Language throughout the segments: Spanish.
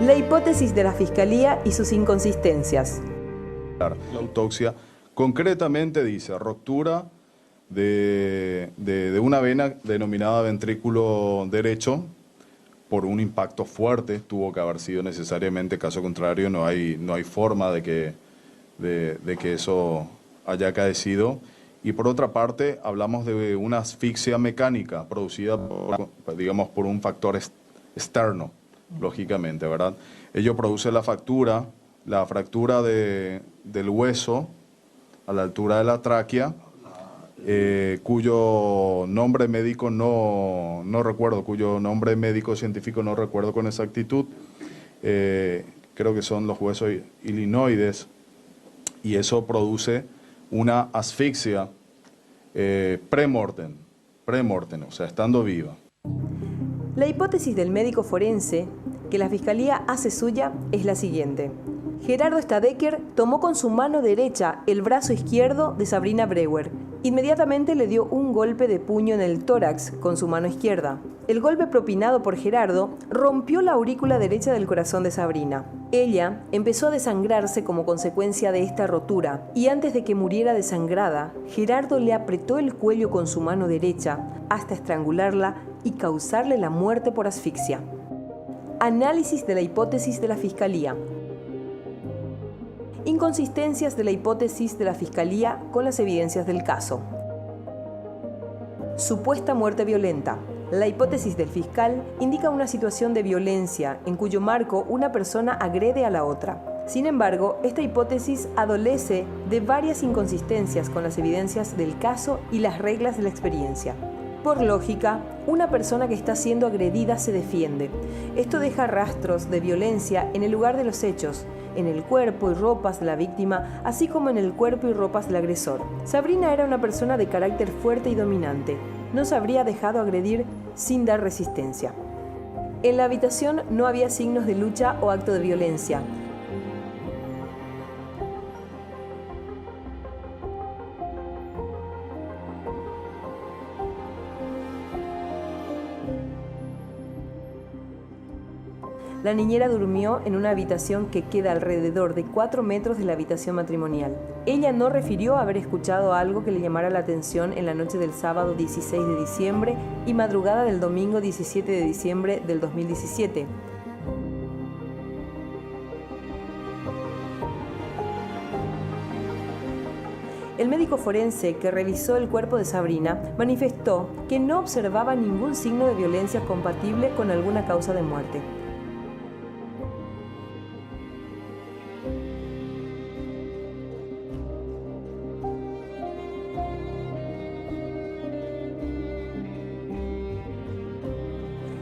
La hipótesis de la Fiscalía y sus inconsistencias. La autopsia concretamente dice ruptura de una vena denominada ventrículo derecho por un impacto fuerte, tuvo que haber sido necesariamente, caso contrario no hay forma de que eso haya acaecido. Y por otra parte, hablamos de una asfixia mecánica producida por un factor externo, lógicamente, ¿verdad? Ello produce la fractura del hueso a la altura de la tráquea, cuyo nombre médico no recuerdo, cuyo nombre médico científico no recuerdo con exactitud. Creo que son los huesos ilinoides, y eso produce una asfixia pre-mortem, o sea, estando viva. La hipótesis del médico forense que la Fiscalía hace suya es la siguiente. Gerardo Stadecker tomó con su mano derecha el brazo izquierdo de Sabrina Brewer. Inmediatamente le dio un golpe de puño en el tórax con su mano izquierda. El golpe propinado por Gerardo rompió la aurícula derecha del corazón de Sabrina. Ella empezó a desangrarse como consecuencia de esta rotura, y antes de que muriera desangrada, Gerardo le apretó el cuello con su mano derecha hasta estrangularla y causarle la muerte por asfixia. Análisis de la hipótesis de la Fiscalía. Inconsistencias de la hipótesis de la Fiscalía con las evidencias del caso. Supuesta muerte violenta. La hipótesis del fiscal indica una situación de violencia en cuyo marco una persona agrede a la otra. Sin embargo, esta hipótesis adolece de varias inconsistencias con las evidencias del caso y las reglas de la experiencia. Por lógica, una persona que está siendo agredida se defiende. Esto deja rastros de violencia en el lugar de los hechos, en el cuerpo y ropas de la víctima, así como en el cuerpo y ropas del agresor. Sabrina era una persona de carácter fuerte y dominante. No se habría dejado agredir sin dar resistencia. En la habitación no había signos de lucha o acto de violencia. La niñera durmió en una habitación que queda alrededor de 4 metros de la habitación matrimonial. Ella no refirió haber escuchado algo que le llamara la atención en la noche del sábado 16 de diciembre y madrugada del domingo 17 de diciembre del 2017. El médico forense que revisó el cuerpo de Sabrina manifestó que no observaba ningún signo de violencia compatible con alguna causa de muerte.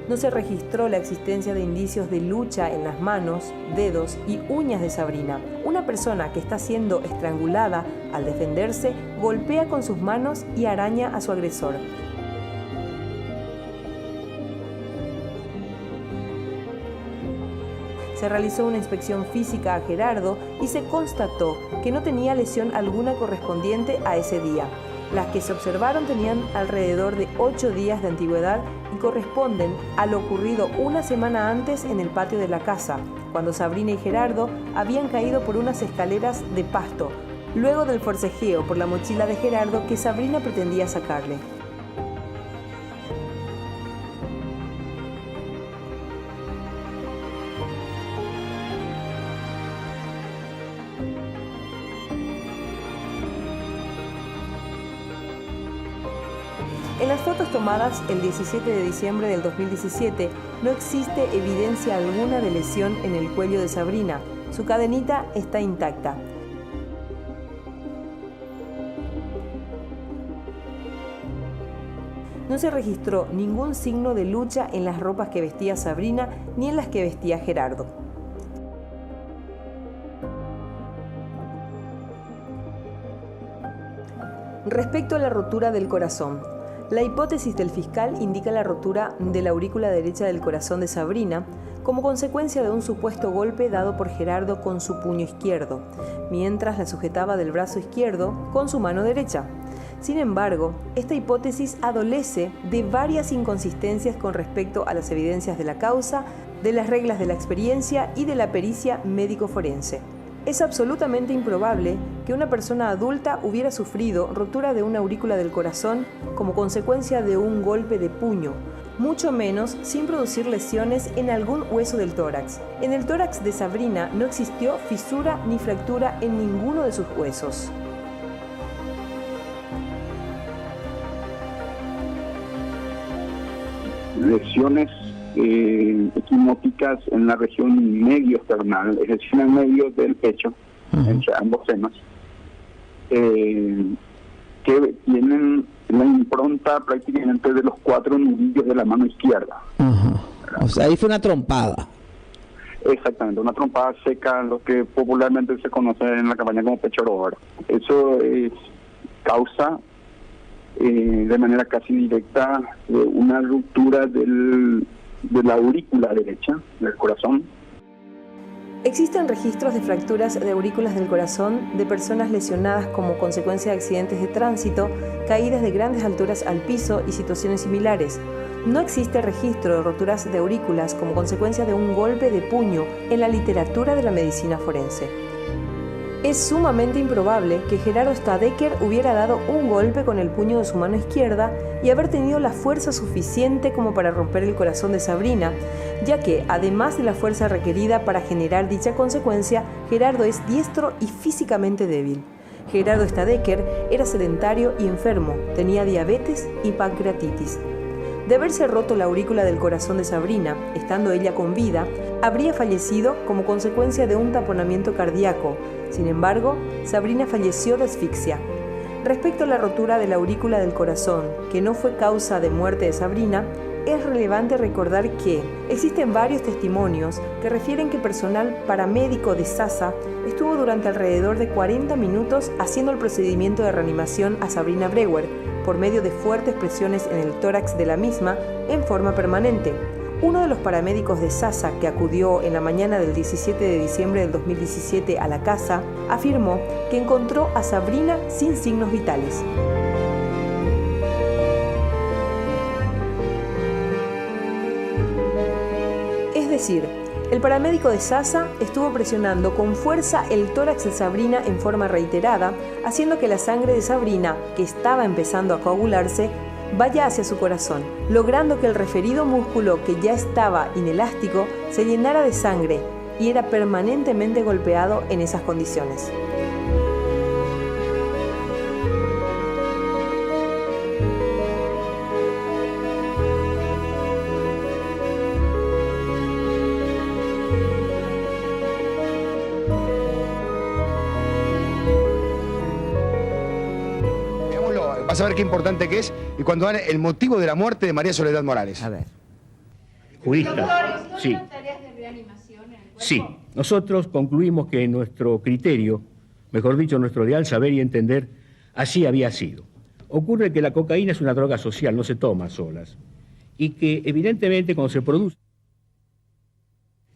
No se registró la existencia de indicios de lucha en las manos, dedos y uñas de Sabrina. Una persona que está siendo estrangulada, al defenderse, golpea con sus manos y araña a su agresor. Se realizó una inspección física a Gerardo y se constató que no tenía lesión alguna correspondiente a ese día. Las que se observaron tenían alrededor de 8 días de antigüedad y corresponden a lo ocurrido una semana antes en el patio de la casa, cuando Sabrina y Gerardo habían caído por unas escaleras de pasto, luego del forcejeo por la mochila de Gerardo que Sabrina pretendía sacarle. En las fotos tomadas el 17 de diciembre del 2017 no existe evidencia alguna de lesión en el cuello de Sabrina. Su cadenita está intacta. No se registró ningún signo de lucha en las ropas que vestía Sabrina ni en las que vestía Gerardo. Respecto a la rotura del corazón, la hipótesis del fiscal indica la rotura de la aurícula derecha del corazón de Sabrina como consecuencia de un supuesto golpe dado por Gerardo con su puño izquierdo, mientras la sujetaba del brazo izquierdo con su mano derecha. Sin embargo, esta hipótesis adolece de varias inconsistencias con respecto a las evidencias de la causa de las reglas de la experiencia y de la pericia médico-forense. Es absolutamente improbable que una persona adulta hubiera sufrido rotura de una aurícula del corazón como consecuencia de un golpe de puño, mucho menos sin producir lesiones en algún hueso del tórax. En el tórax de Sabrina no existió fisura ni fractura en ninguno de sus huesos. Lesiones equimóticas en la región medio esternal, es decir, en el medio del pecho, entre ambos senos, que tienen la impronta prácticamente de los 4 nudillos de la mano izquierda. O sea, ahí fue una trompada. Exactamente, una trompada seca, lo que popularmente se conoce en la campaña como pecho oro. Eso es causa de manera casi directa una ruptura de la aurícula derecha del corazón. Existen registros de fracturas de aurículas del corazón de personas lesionadas como consecuencia de accidentes de tránsito, caídas de grandes alturas al piso y situaciones similares. No existe registro de roturas de aurículas como consecuencia de un golpe de puño en la literatura de la medicina forense. Es sumamente improbable que Gerardo Stadecker hubiera dado un golpe con el puño de su mano izquierda y haber tenido la fuerza suficiente como para romper el corazón de Sabrina, ya que, además de la fuerza requerida para generar dicha consecuencia, Gerardo es diestro y físicamente débil. Gerardo Stadecker era sedentario y enfermo, tenía diabetes y pancreatitis. De haberse roto la aurícula del corazón de Sabrina, estando ella con vida, habría fallecido como consecuencia de un taponamiento cardíaco. Sin embargo, Sabrina falleció de asfixia. Respecto a la rotura de la aurícula del corazón, que no fue causa de muerte de Sabrina, es relevante recordar que existen varios testimonios que refieren que personal paramédico de SASA estuvo durante alrededor de 40 minutos haciendo el procedimiento de reanimación a Sabrina Brewer, por medio de fuertes presiones en el tórax de la misma en forma permanente. Uno de los paramédicos de SASA que acudió en la mañana del 17 de diciembre del 2017 a la casa afirmó que encontró a Sabrina sin signos vitales. Es decir, el paramédico de SASA estuvo presionando con fuerza el tórax de Sabrina en forma reiterada, haciendo que la sangre de Sabrina, que estaba empezando a coagularse, vaya hacia su corazón, logrando que el referido músculo, que ya estaba inelástico, se llenara de sangre y era permanentemente golpeado en esas condiciones. Vas a ver qué importante que es y cuando dan el motivo de la muerte de María Soledad Morales. A ver. Juristas, sí. Sí, nosotros concluimos que nuestro criterio, mejor dicho, nuestro real saber y entender, así había sido. Ocurre que la cocaína es una droga social, no se toma a solas, y que evidentemente cuando se produce,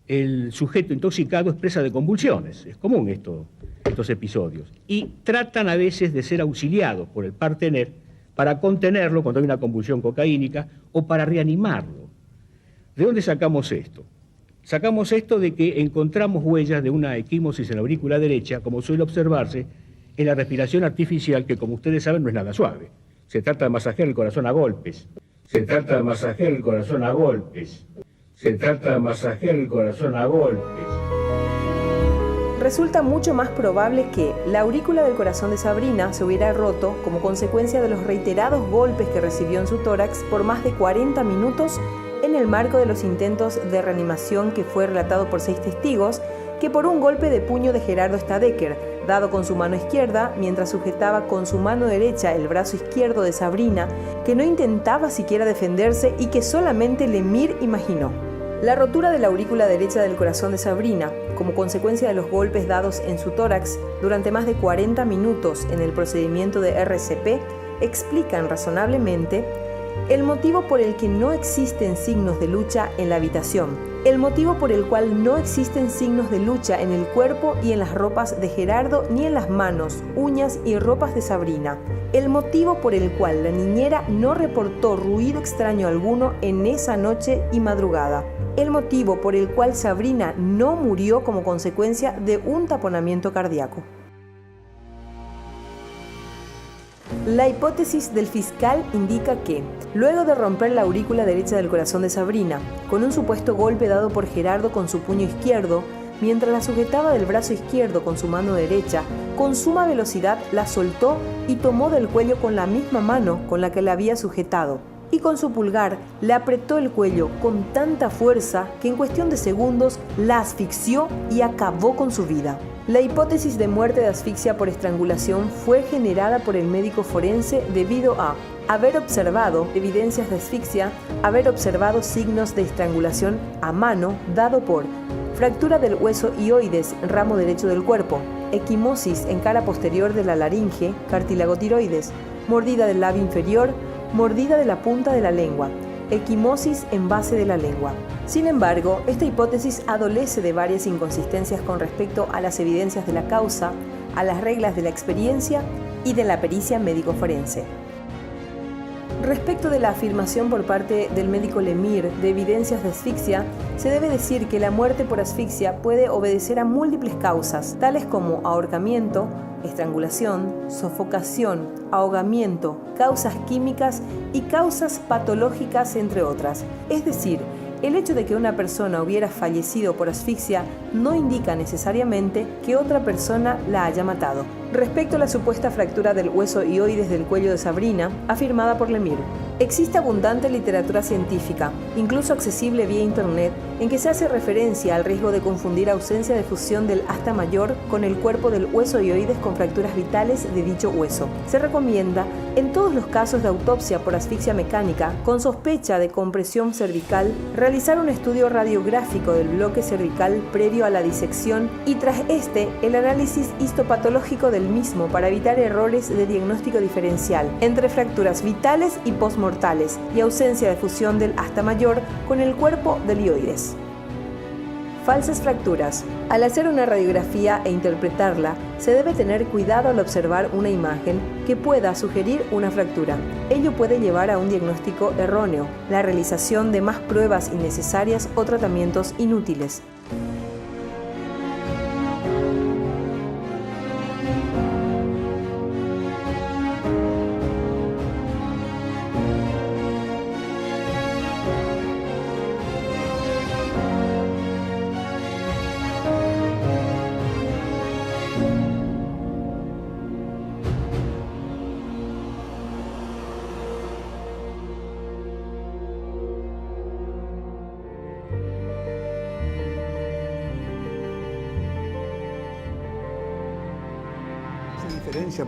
el sujeto intoxicado es presa de convulsiones, es común estos episodios, y tratan a veces de ser auxiliados por el partener para contenerlo cuando hay una convulsión cocaínica o para reanimarlo. ¿De dónde sacamos esto? Sacamos esto de que encontramos huellas de una equimosis en la aurícula derecha, como suele observarse en la respiración artificial, que como ustedes saben no es nada suave. Se trata de masajear el corazón a golpes. Se trata de masajear el corazón a golpes. Se trata de masajear el corazón a golpes. Resulta mucho más probable que la aurícula del corazón de Sabrina se hubiera roto como consecuencia de los reiterados golpes que recibió en su tórax por más de 40 minutos en el marco de los intentos de reanimación que fue relatado por 6 testigos, que por un golpe de puño de Gerardo Stadecker, dado con su mano izquierda, mientras sujetaba con su mano derecha el brazo izquierdo de Sabrina, que no intentaba siquiera defenderse y que solamente Lemire imaginó. La rotura de la aurícula derecha del corazón de Sabrina, como consecuencia de los golpes dados en su tórax durante más de 40 minutos en el procedimiento de RCP, explican razonablemente el motivo por el que no existen signos de lucha en la habitación, el motivo por el cual no existen signos de lucha en el cuerpo y en las ropas de Gerardo ni en las manos, uñas y ropas de Sabrina, el motivo por el cual la niñera no reportó ruido extraño alguno en esa noche y madrugada. el motivo por el cual Sabrina no murió como consecuencia de un taponamiento cardíaco. La hipótesis del fiscal indica que, luego de romper la aurícula derecha del corazón de Sabrina, con un supuesto golpe dado por Gerardo con su puño izquierdo, mientras la sujetaba del brazo izquierdo con su mano derecha, con suma velocidad la soltó y tomó del cuello con la misma mano con la que la había sujetado, y con su pulgar le apretó el cuello con tanta fuerza que en cuestión de segundos la asfixió y acabó con su vida. La hipótesis de muerte de asfixia por estrangulación fue generada por el médico forense debido a haber observado evidencias de asfixia, haber observado signos de estrangulación a mano dado por fractura del hueso hioides, ramo derecho del cuerpo, equimosis en cara posterior de la laringe, cartílago tiroides, mordida del labio inferior, mordida de la punta de la lengua, equimosis en base de la lengua. Sin embargo, esta hipótesis adolece de varias inconsistencias con respecto a las evidencias de la causa, a las reglas de la experiencia y de la pericia médico-forense. Respecto de la afirmación por parte del médico Lemire de evidencias de asfixia, se debe decir que la muerte por asfixia puede obedecer a múltiples causas, tales como ahorcamiento, estrangulación, sofocación, ahogamiento, causas químicas y causas patológicas, entre otras. Es decir, el hecho de que una persona hubiera fallecido por asfixia no indica necesariamente que otra persona la haya matado. Respecto a la supuesta fractura del hueso hioides del cuello de Sabrina, afirmada por Lemire, existe abundante literatura científica, incluso accesible vía internet, en que se hace referencia al riesgo de confundir ausencia de fusión del asta mayor con el cuerpo del hueso hioides con fracturas vitales de dicho hueso. Se recomienda, en todos los casos de autopsia por asfixia mecánica, con sospecha de compresión cervical, realizar un estudio radiográfico del bloque cervical previo a la disección y tras este el análisis histopatológico del mismo para evitar errores de diagnóstico diferencial entre fracturas vitales y postmortales y ausencia de fusión del asta mayor con el cuerpo del hioides. Falsas fracturas. Al hacer una radiografía e interpretarla, se debe tener cuidado al observar una imagen que pueda sugerir una fractura. Ello puede llevar a un diagnóstico erróneo, la realización de más pruebas innecesarias o tratamientos inútiles.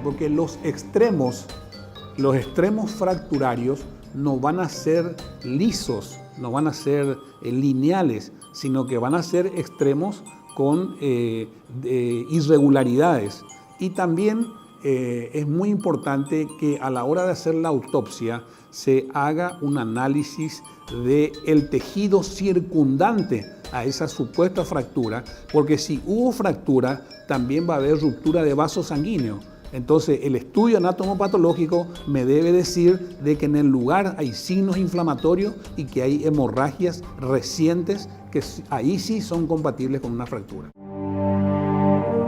Porque los extremos fracturarios no van a ser lisos, no van a ser lineales, sino que van a ser extremos con irregularidades. Y también es muy importante que a la hora de hacer la autopsia se haga un análisis del tejido circundante a esa supuesta fractura, porque si hubo fractura, también va a haber ruptura de vaso sanguíneo. Entonces, el estudio anatomopatológico me debe decir de que en el lugar hay signos inflamatorios y que hay hemorragias recientes que ahí sí son compatibles con una fractura.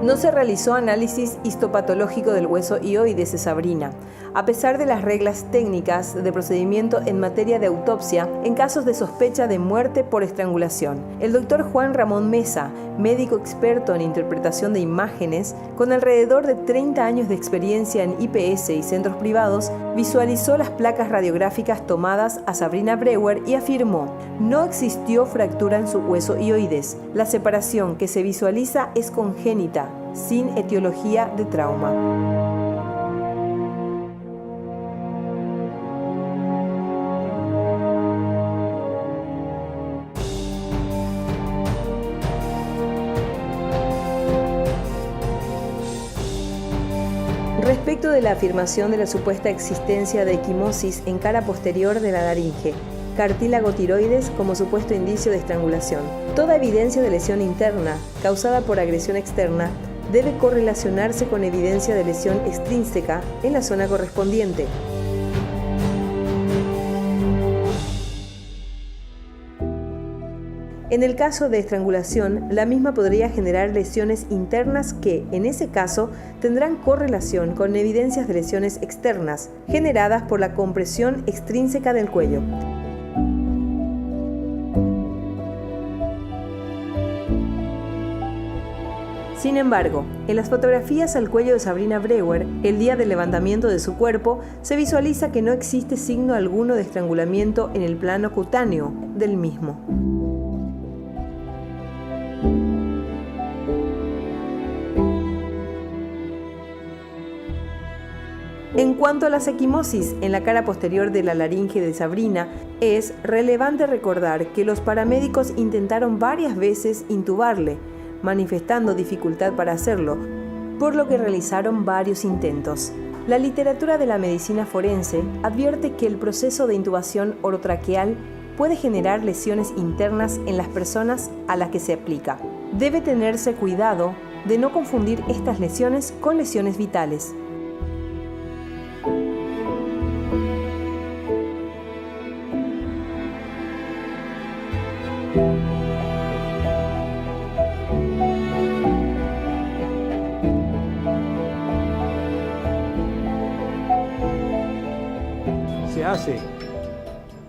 No se realizó análisis histopatológico del hueso hioides de Sabrina, a pesar de las reglas técnicas de procedimiento en materia de autopsia en casos de sospecha de muerte por estrangulación. El doctor Juan Ramón Mesa, médico experto en interpretación de imágenes, con alrededor de 30 años de experiencia en IPS y centros privados, visualizó las placas radiográficas tomadas a Sabrina Breuer y afirmó: no existió fractura en su hueso hioides. La separación que se visualiza es congénita, sin etiología de trauma. Respecto de la afirmación de la supuesta existencia de equimosis en cara posterior de la laringe, cartílago tiroides como supuesto indicio de estrangulación. Toda evidencia de lesión interna causada por agresión externa debe correlacionarse con evidencia de lesión extrínseca en la zona correspondiente. En el caso de estrangulación, la misma podría generar lesiones internas que, en ese caso, tendrán correlación con evidencias de lesiones externas, generadas por la compresión extrínseca del cuello. Sin embargo, en las fotografías al cuello de Sabrina Brewer, el día del levantamiento de su cuerpo, se visualiza que no existe signo alguno de estrangulamiento en el plano cutáneo del mismo. En cuanto a la equimosis en la cara posterior de la laringe de Sabrina, es relevante recordar que los paramédicos intentaron varias veces intubarle, manifestando dificultad para hacerlo, por lo que realizaron varios intentos. La literatura de la medicina forense advierte que el proceso de intubación orotraqueal puede generar lesiones internas en las personas a las que se aplica. Debe tenerse cuidado de no confundir estas lesiones con lesiones vitales. Se hace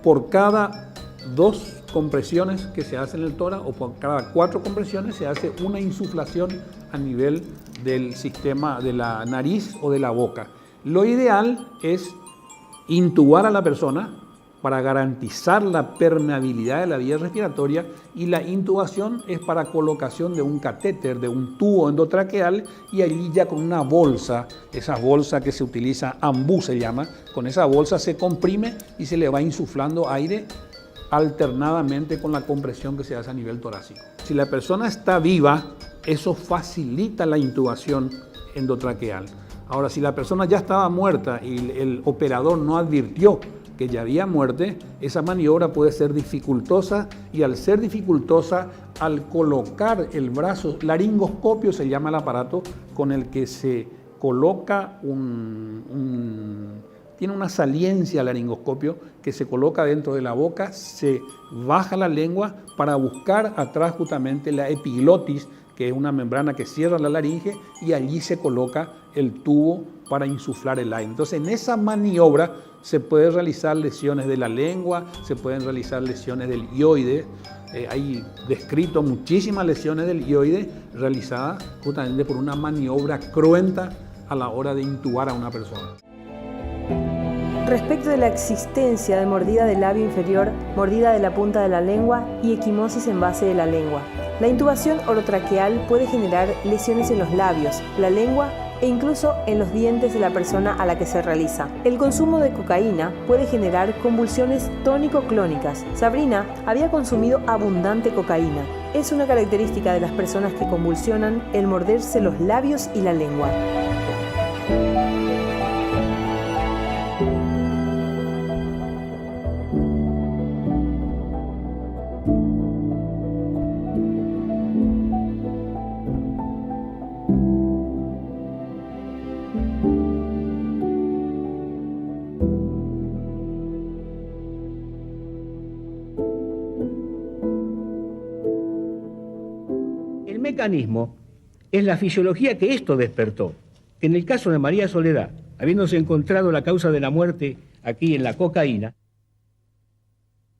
por cada 2 compresiones que se hacen en el tórax o por cada 4 compresiones se hace una insuflación a nivel del sistema de la nariz o de la boca. Lo ideal es intubar a la persona para garantizar la permeabilidad de la vía respiratoria, y la intubación es para colocación de un catéter, de un tubo endotraqueal, y allí ya con una bolsa, esa bolsa que se utiliza, ambú se llama, con esa bolsa se comprime y se le va insuflando aire alternadamente con la compresión que se hace a nivel torácico. Si la persona está viva, eso facilita la intubación endotraqueal. Ahora, si la persona ya estaba muerta y el operador no advirtió que ya había muerte, esa maniobra puede ser dificultosa, y al ser dificultosa, al colocar el brazo, laringoscopio se llama el aparato con el que se coloca tiene una saliencia laringoscopio que se coloca dentro de la boca, se baja la lengua para buscar atrás justamente la epiglotis, que es una membrana que cierra la laringe, y allí se coloca el tubo para insuflar el aire. Entonces, en esa maniobra se pueden realizar lesiones de la lengua, se pueden realizar lesiones del hioide. Hay descrito muchísimas lesiones del hioide realizadas justamente por una maniobra cruenta a la hora de intubar a una persona. Respecto de la existencia de mordida del labio inferior, mordida de la punta de la lengua y equimosis en base de la lengua, la intubación orotraqueal puede generar lesiones en los labios, la lengua e incluso en los dientes de la persona a la que se realiza. El consumo de cocaína puede generar convulsiones tónico-clónicas. Sabrina había consumido abundante cocaína. Es una característica de las personas que convulsionan el morderse los labios y la lengua. El mecanismo es la fisiología que esto despertó. En el caso de María Soledad, habiéndose encontrado la causa de la muerte aquí en la cocaína,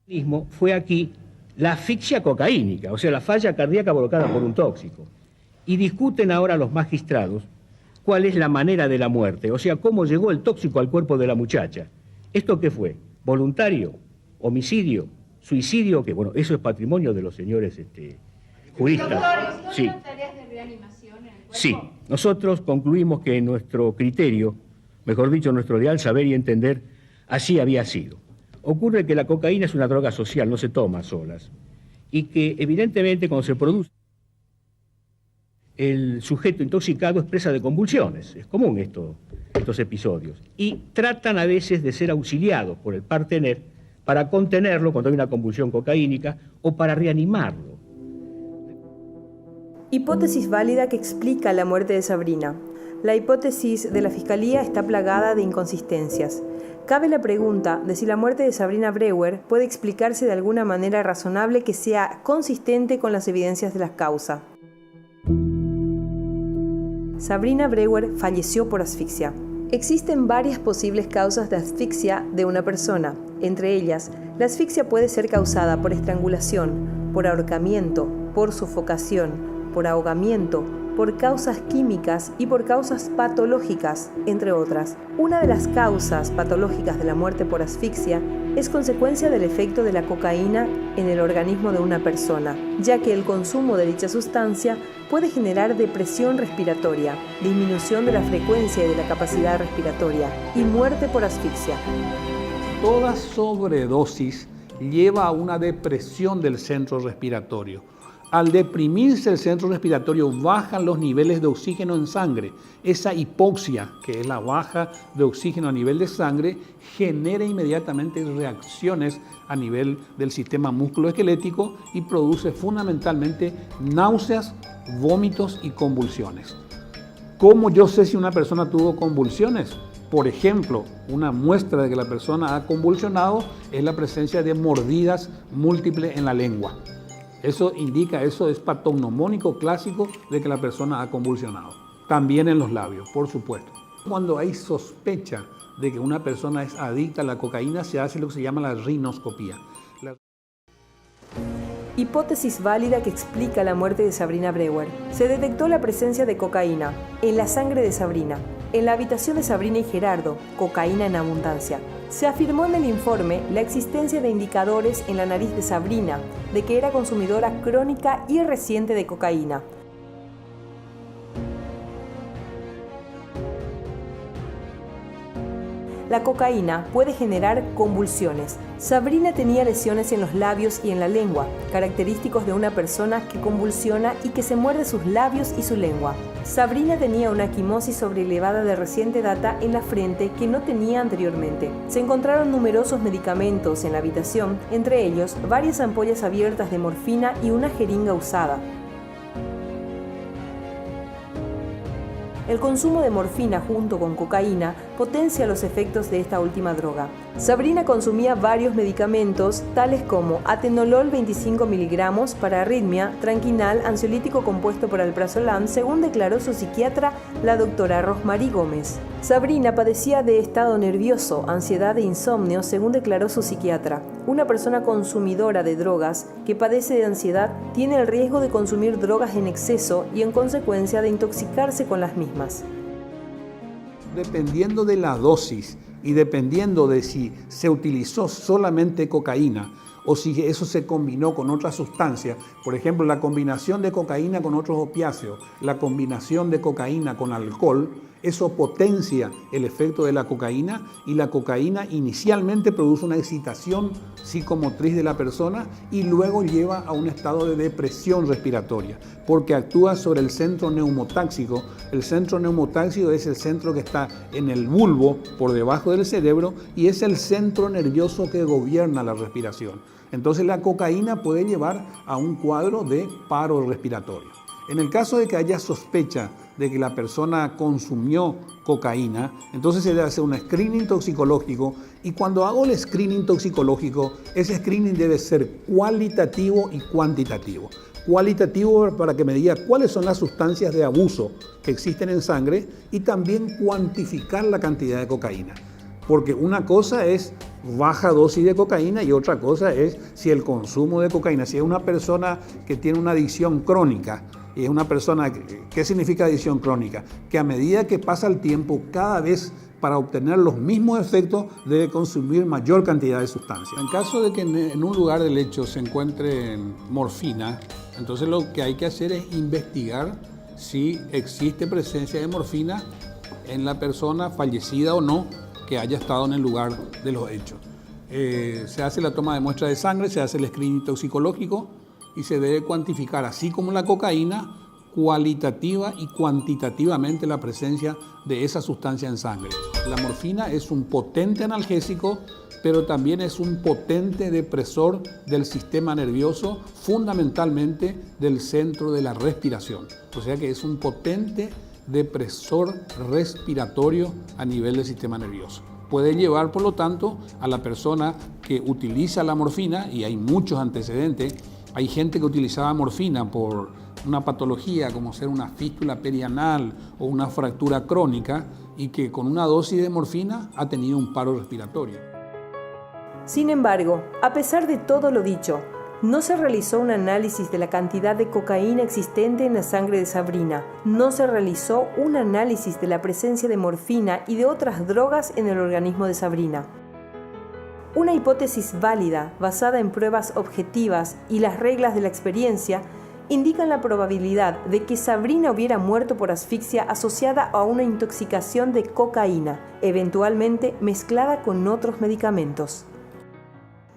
el mecanismo fue aquí la asfixia cocaínica, o sea, la falla cardíaca provocada por un tóxico. Y discuten ahora los magistrados cuál es la manera de la muerte, o sea, cómo llegó el tóxico al cuerpo de la muchacha. ¿Esto qué fue? ¿Voluntario? ¿Homicidio? ¿Suicidio? Que bueno, eso es patrimonio de los señores juristas. Sí. Sí, nosotros concluimos que en nuestro criterio, mejor dicho, nuestro ideal saber y entender, así había sido. Ocurre que la cocaína es una droga social, no se toma a solas, y que evidentemente cuando se produce, el sujeto intoxicado es presa de convulsiones. Es común estos episodios. Y tratan a veces de ser auxiliados por el partener para contenerlo cuando hay una convulsión cocaínica o para reanimarlo. Hipótesis válida que explica la muerte de Sabrina. La hipótesis de la Fiscalía está plagada de inconsistencias. Cabe la pregunta de si la muerte de Sabrina Breuer puede explicarse de alguna manera razonable que sea consistente con las evidencias de la causa. Sabrina Breuer falleció por asfixia. Existen varias posibles causas de asfixia de una persona. Entre ellas, la asfixia puede ser causada por estrangulación, por ahorcamiento, por sufocación, por ahogamiento, por causas químicas y por causas patológicas, entre otras. Una de las causas patológicas de la muerte por asfixia es consecuencia del efecto de la cocaína en el organismo de una persona, ya que el consumo de dicha sustancia puede generar depresión respiratoria, disminución de la frecuencia y de la capacidad respiratoria y muerte por asfixia. Toda sobredosis lleva a una depresión del centro respiratorio. Al deprimirse el centro respiratorio, bajan los niveles de oxígeno en sangre. Esa hipoxia, que es la baja de oxígeno a nivel de sangre, genera inmediatamente reacciones a nivel del sistema musculoesquelético y produce fundamentalmente náuseas, vómitos y convulsiones. ¿Cómo yo sé si una persona tuvo convulsiones? Por ejemplo, una muestra de que la persona ha convulsionado es la presencia de mordidas múltiples en la lengua. Eso indica, eso es patognomónico clásico de que la persona ha convulsionado. También en los labios, por supuesto. Cuando hay sospecha de que una persona es adicta a la cocaína, se hace lo que se llama la rinoscopía. Hipótesis válida que explica la muerte de Sabrina Breuer. Se detectó la presencia de cocaína en la sangre de Sabrina, en la habitación de Sabrina y Gerardo, cocaína en abundancia. Se afirmó en el informe la existencia de indicadores en la nariz de Sabrina de que era consumidora crónica y reciente de cocaína. La cocaína puede generar convulsiones. Sabrina tenía lesiones en los labios y en la lengua, característicos de una persona que convulsiona y que se muerde sus labios y su lengua. Sabrina tenía una quimosis sobrelevada de reciente data en la frente que no tenía anteriormente. Se encontraron numerosos medicamentos en la habitación, entre ellos varias ampollas abiertas de morfina y una jeringa usada. El consumo de morfina junto con cocaína potencia los efectos de esta última droga. Sabrina consumía varios medicamentos, tales como atenolol 25 miligramos para arritmia, tranquinal, ansiolítico compuesto por alprazolam, según declaró su psiquiatra, la doctora Rosmarie Gómez. Sabrina padecía de estado nervioso, ansiedad e insomnio, según declaró su psiquiatra. Una persona consumidora de drogas que padece de ansiedad tiene el riesgo de consumir drogas en exceso y en consecuencia de intoxicarse con las mismas. Dependiendo de la dosis y dependiendo de si se utilizó solamente cocaína o si eso se combinó con otra sustancia, por ejemplo, la combinación de cocaína con otros opiáceos, la combinación de cocaína con alcohol, eso potencia el efecto de la cocaína y la cocaína inicialmente produce una excitación psicomotriz de la persona y luego lleva a un estado de depresión respiratoria porque actúa sobre el centro neumotáxico. El centro neumotáxico es el centro que está en el bulbo por debajo del cerebro y es el centro nervioso que gobierna la respiración. Entonces la cocaína puede llevar a un cuadro de paro respiratorio. En el caso de que haya sospecha de que la persona consumió cocaína, entonces se debe hacer un screening toxicológico y cuando hago el screening toxicológico, ese screening debe ser cualitativo y cuantitativo. Cualitativo para que me diga cuáles son las sustancias de abuso que existen en sangre y también cuantificar la cantidad de cocaína. Porque una cosa es baja dosis de cocaína y otra cosa es si el consumo de cocaína, si es una persona que tiene una adicción crónica, y es una persona, ¿qué significa adicción crónica? Que a medida que pasa el tiempo, cada vez para obtener los mismos efectos debe consumir mayor cantidad de sustancia. En caso de que en un lugar del hecho se encuentre morfina, entonces lo que hay que hacer es investigar si existe presencia de morfina en la persona fallecida o no que haya estado en el lugar de los hechos. Se hace la toma de muestra de sangre, se hace el screening toxicológico y se debe cuantificar, así como la cocaína, cualitativa y cuantitativamente la presencia de esa sustancia en sangre. La morfina es un potente analgésico, pero también es un potente depresor del sistema nervioso, fundamentalmente del centro de la respiración. O sea que es un potente depresor respiratorio a nivel del sistema nervioso. puede llevar, por lo tanto, a la persona que utiliza la morfina, y hay muchos antecedentes, hay gente que utilizaba morfina por una patología como ser una fístula perianal o una fractura crónica y que con una dosis de morfina ha tenido un paro respiratorio. Sin embargo, a pesar de todo lo dicho, no se realizó un análisis de la cantidad de cocaína existente en la sangre de Sabrina, no se realizó un análisis de la presencia de morfina y de otras drogas en el organismo de Sabrina. Una hipótesis válida, basada en pruebas objetivas y las reglas de la experiencia, indican la probabilidad de que Sabrina hubiera muerto por asfixia asociada a una intoxicación de cocaína, eventualmente mezclada con otros medicamentos.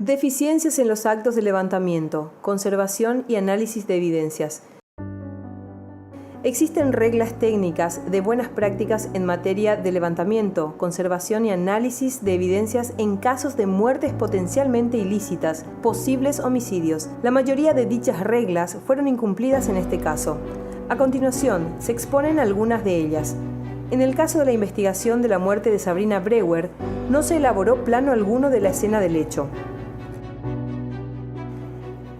Deficiencias en los actos de levantamiento, conservación y análisis de evidencias. Existen reglas técnicas de buenas prácticas en materia de levantamiento, conservación y análisis de evidencias en casos de muertes potencialmente ilícitas, posibles homicidios. La mayoría de dichas reglas fueron incumplidas en este caso. A continuación, se exponen algunas de ellas. En el caso de la investigación de la muerte de Sabrina Brewer, no se elaboró plano alguno de la escena del hecho.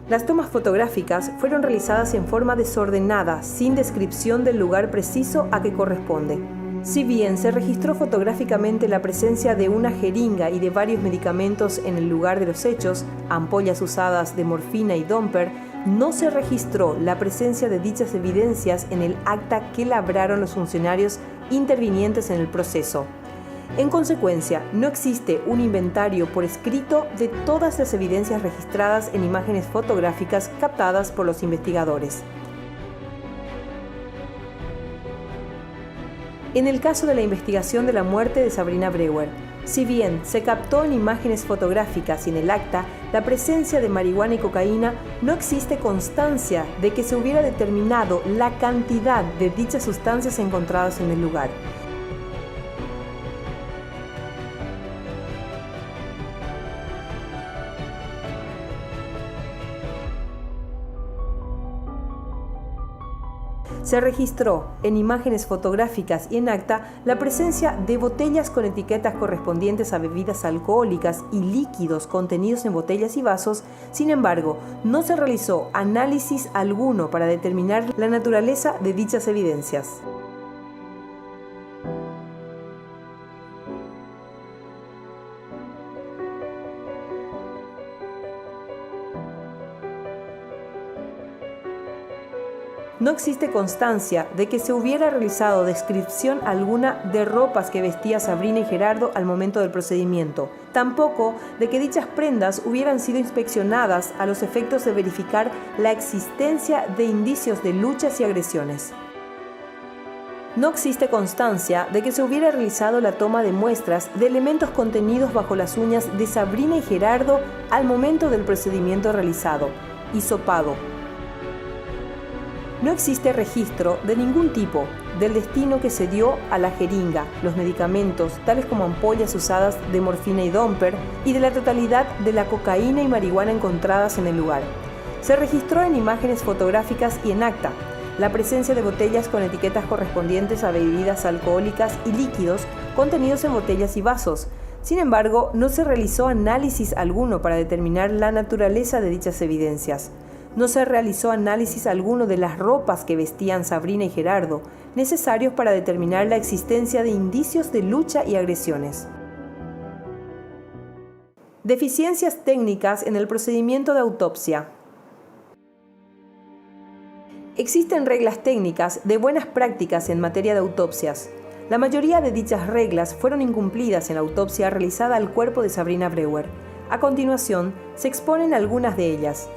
Las tomas fotográficas fueron realizadas en forma desordenada, sin descripción del lugar preciso a que corresponde. Si bien se registró fotográficamente la presencia de una jeringa y de varios medicamentos en el lugar de los hechos, ampollas usadas de morfina y Domper, no se registró la presencia de dichas evidencias en el acta que labraron los funcionarios intervinientes en el proceso. En consecuencia, no existe un inventario por escrito de todas las evidencias registradas en imágenes fotográficas captadas por los investigadores. En el caso de la investigación de la muerte de Sabrina Brewer, si bien se captó en imágenes fotográficas y en el acta la presencia de marihuana y cocaína, no existe constancia de que se hubiera determinado la cantidad de dichas sustancias encontradas en el lugar. Se registró en imágenes fotográficas y en acta la presencia de botellas con etiquetas correspondientes a bebidas alcohólicas y líquidos contenidos en botellas y vasos. Sin embargo, no se realizó análisis alguno para determinar la naturaleza de dichas evidencias. No existe constancia de que se hubiera realizado descripción alguna de ropas que vestía Sabrina y Gerardo al momento del procedimiento. Tampoco de que dichas prendas hubieran sido inspeccionadas a los efectos de verificar la existencia de indicios de luchas y agresiones. No existe constancia de que se hubiera realizado la toma de muestras de elementos contenidos bajo las uñas de Sabrina y Gerardo al momento del procedimiento realizado. Hisopado. No existe registro de ningún tipo del destino que se dio a la jeringa, los medicamentos, tales como ampollas usadas de morfina y Domper, y de la totalidad de la cocaína y marihuana encontradas en el lugar. Se registró en imágenes fotográficas y en acta la presencia de botellas con etiquetas correspondientes a bebidas alcohólicas y líquidos contenidos en botellas y vasos. Sin embargo, no se realizó análisis alguno para determinar la naturaleza de dichas evidencias. No se realizó análisis alguno de las ropas que vestían Sabrina y Gerardo, necesarios para determinar la existencia de indicios de lucha y agresiones. Deficiencias técnicas en el procedimiento de autopsia. Existen reglas técnicas de buenas prácticas en materia de autopsias. La mayoría de dichas reglas fueron incumplidas en la autopsia realizada al cuerpo de Sabrina Brewer. A continuación, se exponen algunas de ellas.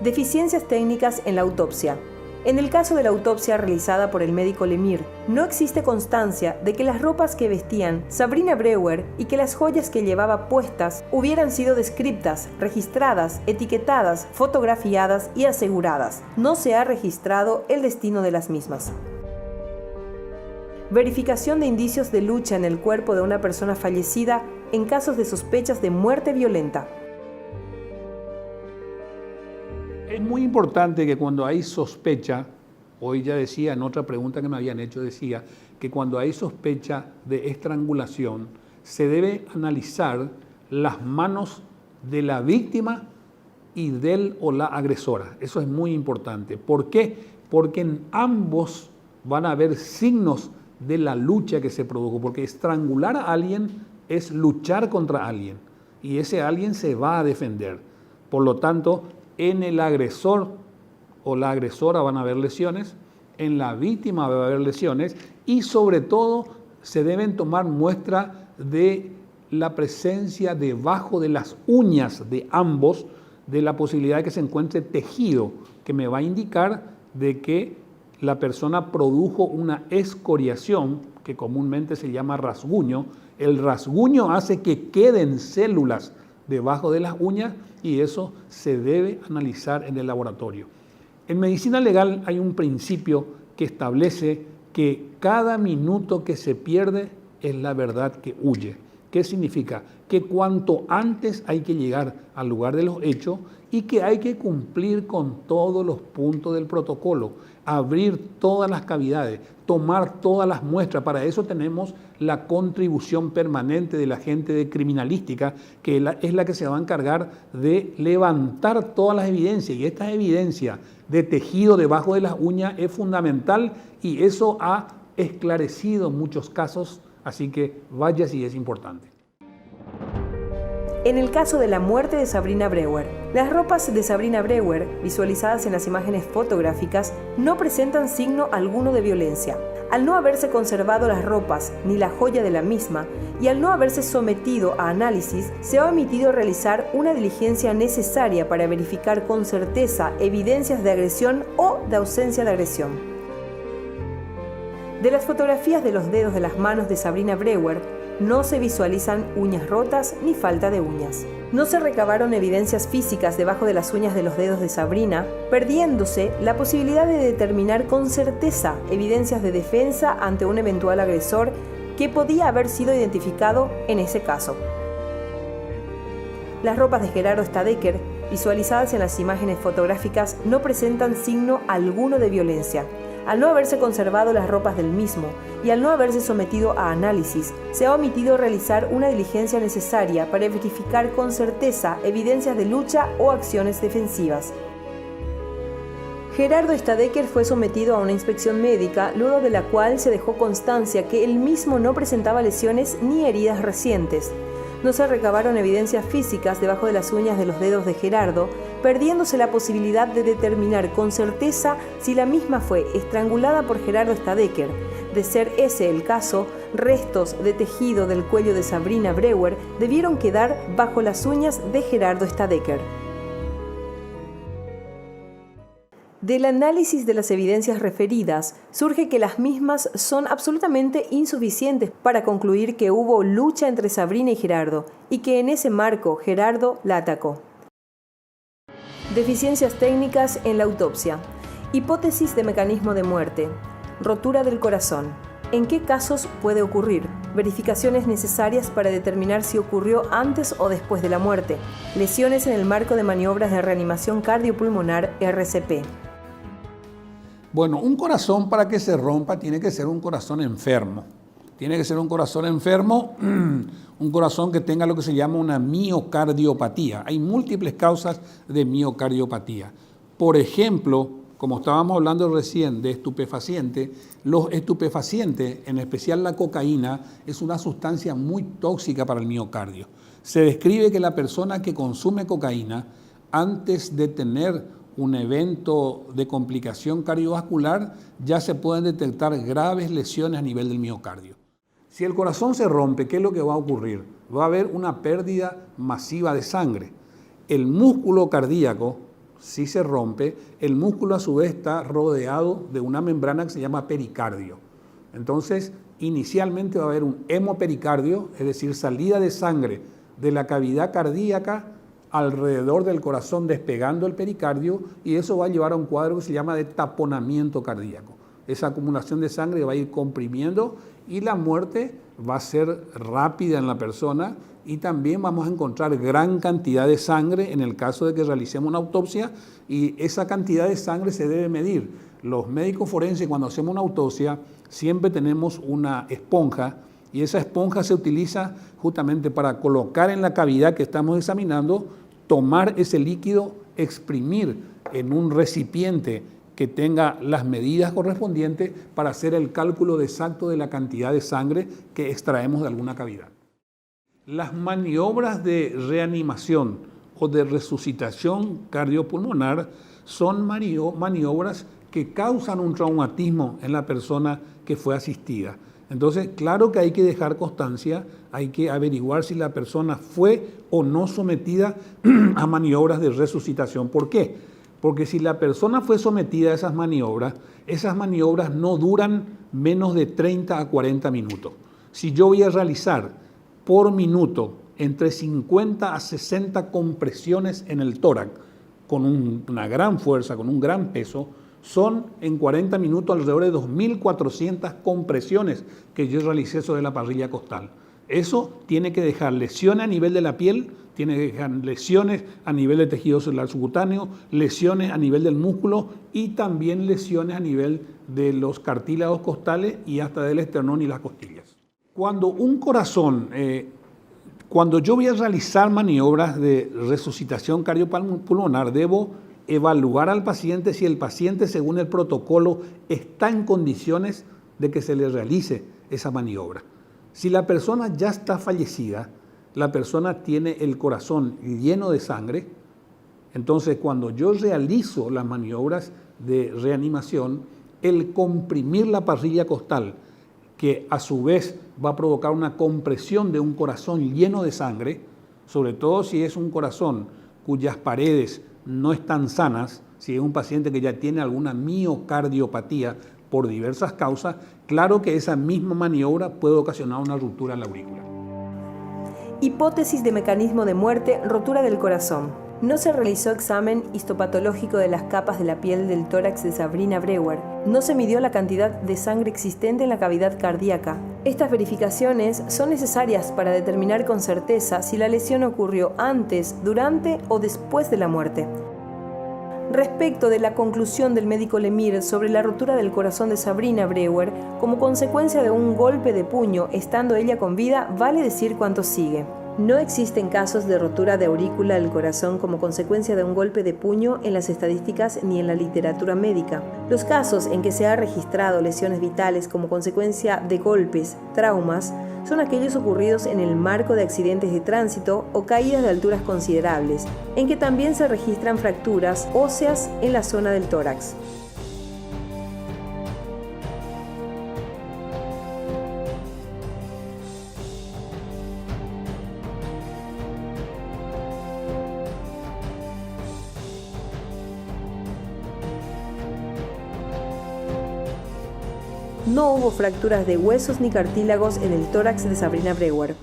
Deficiencias técnicas en la autopsia. En el caso de la autopsia realizada por el médico Lemire, no existe constancia de que las ropas que vestían Sabrina Brewer y que las joyas que llevaba puestas hubieran sido descriptas, registradas, etiquetadas, fotografiadas y aseguradas. No se ha registrado el destino de las mismas. Verificación de indicios de lucha en el cuerpo de una persona fallecida en casos de sospechas de muerte violenta. Es muy importante que cuando hay sospecha, hoy ya decía en otra pregunta que me habían hecho, decía que cuando hay sospecha de estrangulación, se debe analizar las manos de la víctima y del o la agresora. Eso es muy importante. ¿Por qué? Porque en ambos van a haber signos de la lucha que se produjo, porque estrangular a alguien es luchar contra alguien y ese alguien se va a defender. Por lo tanto, en el agresor o la agresora van a haber lesiones, en la víctima va a haber lesiones y sobre todo se deben tomar muestra de la presencia debajo de las uñas de ambos, de la posibilidad de que se encuentre tejido, que me va a indicar de que la persona produjo una escoriación, que comúnmente se llama rasguño. El rasguño hace que queden células debajo de las uñas y eso se debe analizar en el laboratorio. En medicina legal hay un principio que establece que cada minuto que se pierde es la verdad que huye. ¿Qué significa? Que cuanto antes hay que llegar al lugar de los hechos y que hay que cumplir con todos los puntos del protocolo, abrir todas las cavidades, tomar todas las muestras. Para eso tenemos la contribución permanente de la gente de criminalística, que es la que se va a encargar de levantar todas las evidencias. Y esta evidencia de tejido debajo de las uñas es fundamental y eso ha esclarecido muchos casos, así que vaya si es importante. En el caso de la muerte de Sabrina Breuer, las ropas de Sabrina Breuer, visualizadas en las imágenes fotográficas, no presentan signo alguno de violencia. Al no haberse conservado las ropas ni la joya de la misma y al no haberse sometido a análisis, se ha omitido realizar una diligencia necesaria para verificar con certeza evidencias de agresión o de ausencia de agresión. De las fotografías de los dedos de las manos de Sabrina Breuer, no se visualizan uñas rotas ni falta de uñas. No se recabaron evidencias físicas debajo de las uñas de los dedos de Sabrina, perdiéndose la posibilidad de determinar con certeza evidencias de defensa ante un eventual agresor que podía haber sido identificado en ese caso. Las ropas de Gerardo Stadecker, visualizadas en las imágenes fotográficas, no presentan signo alguno de violencia. Al no haberse conservado las ropas del mismo y al no haberse sometido a análisis, se ha omitido realizar una diligencia necesaria para verificar con certeza evidencias de lucha o acciones defensivas. Gerardo Stadecker fue sometido a una inspección médica, luego de la cual se dejó constancia que él mismo no presentaba lesiones ni heridas recientes. No se recabaron evidencias físicas debajo de las uñas de los dedos de Gerardo, perdiéndose la posibilidad de determinar con certeza si la misma fue estrangulada por Gerardo Stadecker. De ser ese el caso, restos de tejido del cuello de Sabrina Breuer debieron quedar bajo las uñas de Gerardo Stadecker. Del análisis de las evidencias referidas, surge que las mismas son absolutamente insuficientes para concluir que hubo lucha entre Sabrina y Gerardo, y que en ese marco Gerardo la atacó. Deficiencias técnicas en la autopsia. Hipótesis de mecanismo de muerte. Rotura del corazón. ¿En qué casos puede ocurrir? Verificaciones necesarias para determinar si ocurrió antes o después de la muerte. Lesiones en el marco de maniobras de reanimación cardiopulmonar RCP. Bueno, un corazón para que se rompa tiene que ser un corazón enfermo. Tiene que ser un corazón enfermo, un corazón que tenga lo que se llama una miocardiopatía. Hay múltiples causas de miocardiopatía. Por ejemplo, como estábamos hablando recién de estupefacientes, los estupefacientes, en especial la cocaína, es una sustancia muy tóxica para el miocardio. Se describe que la persona que consume cocaína, antes de tener un evento de complicación cardiovascular, ya se pueden detectar graves lesiones a nivel del miocardio. Si el corazón se rompe, ¿qué es lo que va a ocurrir? Va a haber una pérdida masiva de sangre. El músculo cardíaco, si se rompe, el músculo a su vez está rodeado de una membrana que se llama pericardio. Entonces, inicialmente va a haber un hemopericardio, es decir, salida de sangre de la cavidad cardíaca alrededor del corazón despegando el pericardio, y eso va a llevar a un cuadro que se llama de taponamiento cardíaco. Esa acumulación de sangre va a ir comprimiendo y la muerte va a ser rápida en la persona, y también vamos a encontrar gran cantidad de sangre en el caso de que realicemos una autopsia, y esa cantidad de sangre se debe medir. Los médicos forenses, cuando hacemos una autopsia, siempre tenemos una esponja y esa esponja se utiliza justamente para colocar en la cavidad que estamos examinando, tomar ese líquido, exprimir en un recipiente que tenga las medidas correspondientes para hacer el cálculo exacto de la cantidad de sangre que extraemos de alguna cavidad. Las maniobras de reanimación o de resucitación cardiopulmonar son maniobras que causan un traumatismo en la persona que fue asistida. Entonces, claro que hay que dejar constancia, hay que averiguar si la persona fue o no sometida a maniobras de resucitación. ¿Por qué? Porque si la persona fue sometida a esas maniobras no duran menos de 30 a 40 minutos. Si yo voy a realizar por minuto entre 50 a 60 compresiones en el tórax, con una gran fuerza, con un gran peso, son en 40 minutos alrededor de 2.400 compresiones que yo realicé sobre la parrilla costal. Eso tiene que dejar lesiones a nivel de la piel, tiene que dejar lesiones a nivel de tejido celular subcutáneo, lesiones a nivel del músculo y también lesiones a nivel de los cartílagos costales y hasta del esternón y las costillas. Cuando un corazón, cuando yo voy a realizar maniobras de resucitación cardiopulmonar, debo evaluar al paciente si el paciente, según el protocolo, está en condiciones de que se le realice esa maniobra. Si la persona ya está fallecida, la persona tiene el corazón lleno de sangre, entonces cuando yo realizo las maniobras de reanimación, el comprimir la parrilla costal, que a su vez va a provocar una compresión de un corazón lleno de sangre, sobre todo si es un corazón cuyas paredes no están sanas, si es un paciente que ya tiene alguna miocardiopatía por diversas causas, claro que esa misma maniobra puede ocasionar una ruptura en la aurícula. Hipótesis de mecanismo de muerte, rotura del corazón. No se realizó examen histopatológico de las capas de la piel del tórax de Sabrina Brewer. No se midió la cantidad de sangre existente en la cavidad cardíaca. Estas verificaciones son necesarias para determinar con certeza si la lesión ocurrió antes, durante o después de la muerte. Respecto de la conclusión del médico Lemire sobre la rotura del corazón de Sabrina Brewer como consecuencia de un golpe de puño estando ella con vida, vale decir cuanto sigue. No existen casos de rotura de aurícula del corazón como consecuencia de un golpe de puño en las estadísticas ni en la literatura médica. Los casos en que se ha registrado lesiones vitales como consecuencia de golpes, traumas, son aquellos ocurridos en el marco de accidentes de tránsito o caídas de alturas considerables, en que también se registran fracturas óseas en la zona del tórax. No hubo fracturas de huesos ni cartílagos en el tórax de Sabrina Brewer.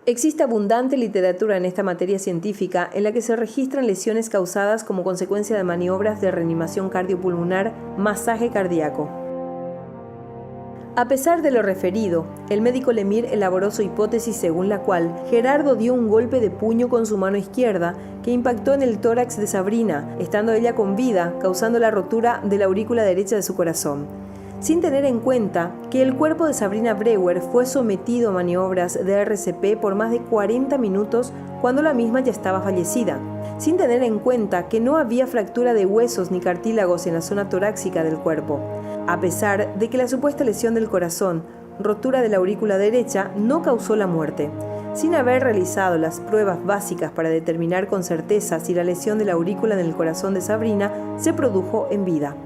Existe abundante literatura en esta materia científica en la que se registran lesiones causadas como consecuencia de maniobras de reanimación cardiopulmonar, masaje cardíaco. A pesar de lo referido, el médico Lemire elaboró su hipótesis según la cual Gerardo dio un golpe de puño con su mano izquierda que impactó en el tórax de Sabrina, estando ella con vida, causando la rotura de la aurícula derecha de su corazón, sin tener en cuenta que el cuerpo de Sabrina Brewer fue sometido a maniobras de RCP por más de 40 minutos cuando la misma ya estaba fallecida, sin tener en cuenta que no había fractura de huesos ni cartílagos en la zona torácica del cuerpo, a pesar de que la supuesta lesión del corazón, rotura de la aurícula derecha, no causó la muerte, sin haber realizado las pruebas básicas para determinar con certeza si la lesión de la aurícula en el corazón de Sabrina se produjo en vida.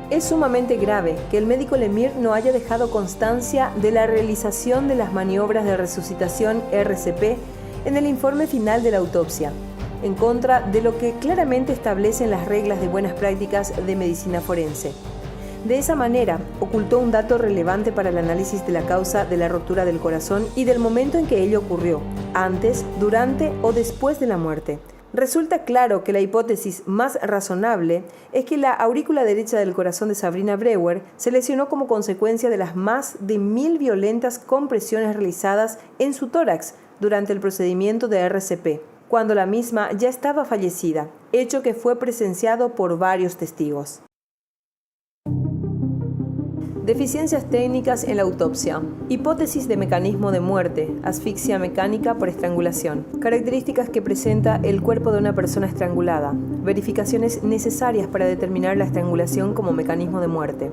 Es sumamente grave que el médico Lemire no haya dejado constancia de la realización de las maniobras de resucitación RCP en el informe final de la autopsia, en contra de lo que claramente establecen las reglas de buenas prácticas de medicina forense. De esa manera, ocultó un dato relevante para el análisis de la causa de la rotura del corazón y del momento en que ello ocurrió, antes, durante o después de la muerte. Resulta claro que la hipótesis más razonable es que la aurícula derecha del corazón de Sabrina Brewer se lesionó como consecuencia de las más de 1000 violentas compresiones realizadas en su tórax durante el procedimiento de RCP, cuando la misma ya estaba fallecida, hecho que fue presenciado por varios testigos. Deficiencias técnicas en la autopsia. Hipótesis de mecanismo de muerte, asfixia mecánica por estrangulación. Características que presenta el cuerpo de una persona estrangulada. Verificaciones necesarias para determinar la estrangulación como mecanismo de muerte.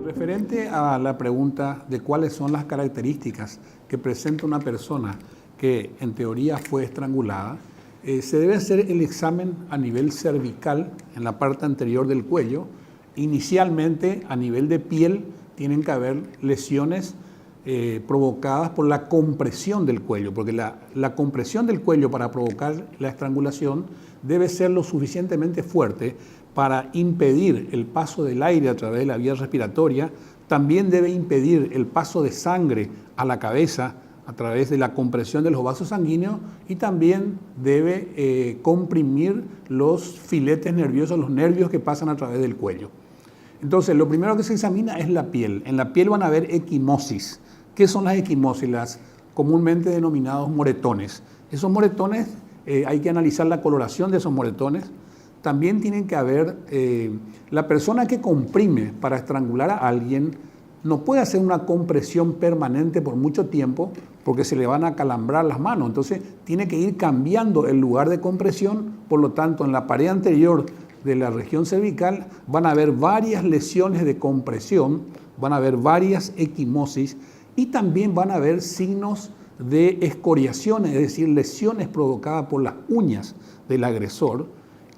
Referente a la pregunta de cuáles son las características que presenta una persona que en teoría fue estrangulada, se debe hacer el examen a nivel cervical en la parte anterior del cuello. Inicialmente, a nivel de piel, tienen que haber lesiones provocadas por la compresión del cuello, porque la compresión del cuello para provocar la estrangulación debe ser lo suficientemente fuerte para impedir el paso del aire a través de la vía respiratoria. También debe impedir el paso de sangre a la cabeza a través de la compresión de los vasos sanguíneos, y también debe comprimir los filetes nerviosos, los nervios que pasan a través del cuello. Entonces, lo primero que se examina es la piel. En la piel van a haber equimosis. ¿Qué son las equimosis? Las comúnmente denominados moretones. Esos moretones, hay que analizar la coloración de esos moretones. También tienen que haber, la persona que comprime para estrangular a alguien no puede hacer una compresión permanente por mucho tiempo porque se le van a calambrar las manos. Entonces, tiene que ir cambiando el lugar de compresión. Por lo tanto, en la pared anterior de la región cervical van a haber varias lesiones de compresión, van a haber varias equimosis, y también van a haber signos de escoriaciones, es decir, lesiones provocadas por las uñas del agresor.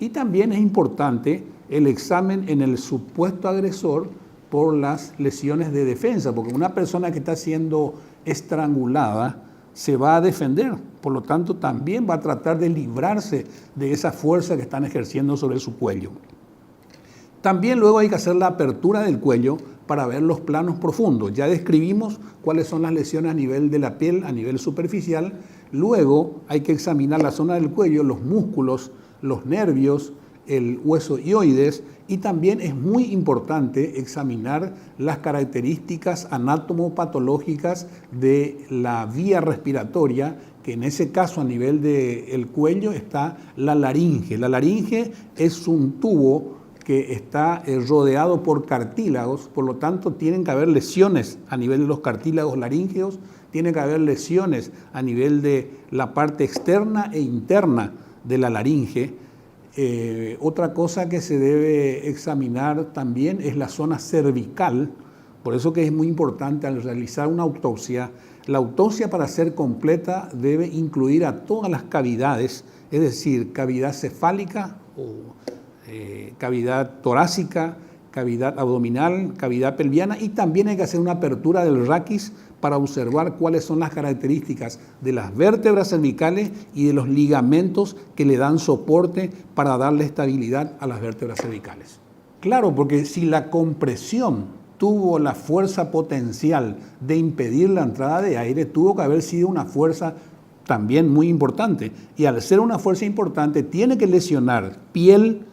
Y también es importante el examen en el supuesto agresor por las lesiones de defensa, porque una persona que está siendo estrangulada se va a defender, por lo tanto también va a tratar de librarse de esa fuerza que están ejerciendo sobre su cuello. También luego hay que hacer la apertura del cuello para ver los planos profundos. Ya describimos cuáles son las lesiones a nivel de la piel, a nivel superficial. Luego hay que examinar la zona del cuello, los músculos, los nervios, el hueso hioides, y también es muy importante examinar las características anatomopatológicas de la vía respiratoria, que en ese caso a nivel del cuello está la laringe. La laringe es un tubo que está rodeado por cartílagos, por lo tanto tienen que haber lesiones a nivel de los cartílagos laríngeos, tiene que haber lesiones a nivel de la parte externa e interna de la laringe. Otra cosa que se debe examinar también es la zona cervical, por eso que es muy importante al realizar una autopsia. La autopsia, para ser completa, debe incluir a todas las cavidades, es decir, cavidad cefálica o cavidad torácica, cavidad abdominal, cavidad pelviana, y también hay que hacer una apertura del raquis para observar cuáles son las características de las vértebras cervicales y de los ligamentos que le dan soporte para darle estabilidad a las vértebras cervicales. Claro, porque si la compresión tuvo la fuerza potencial de impedir la entrada de aire, tuvo que haber sido una fuerza también muy importante. Y al ser una fuerza importante, tiene que lesionar piel,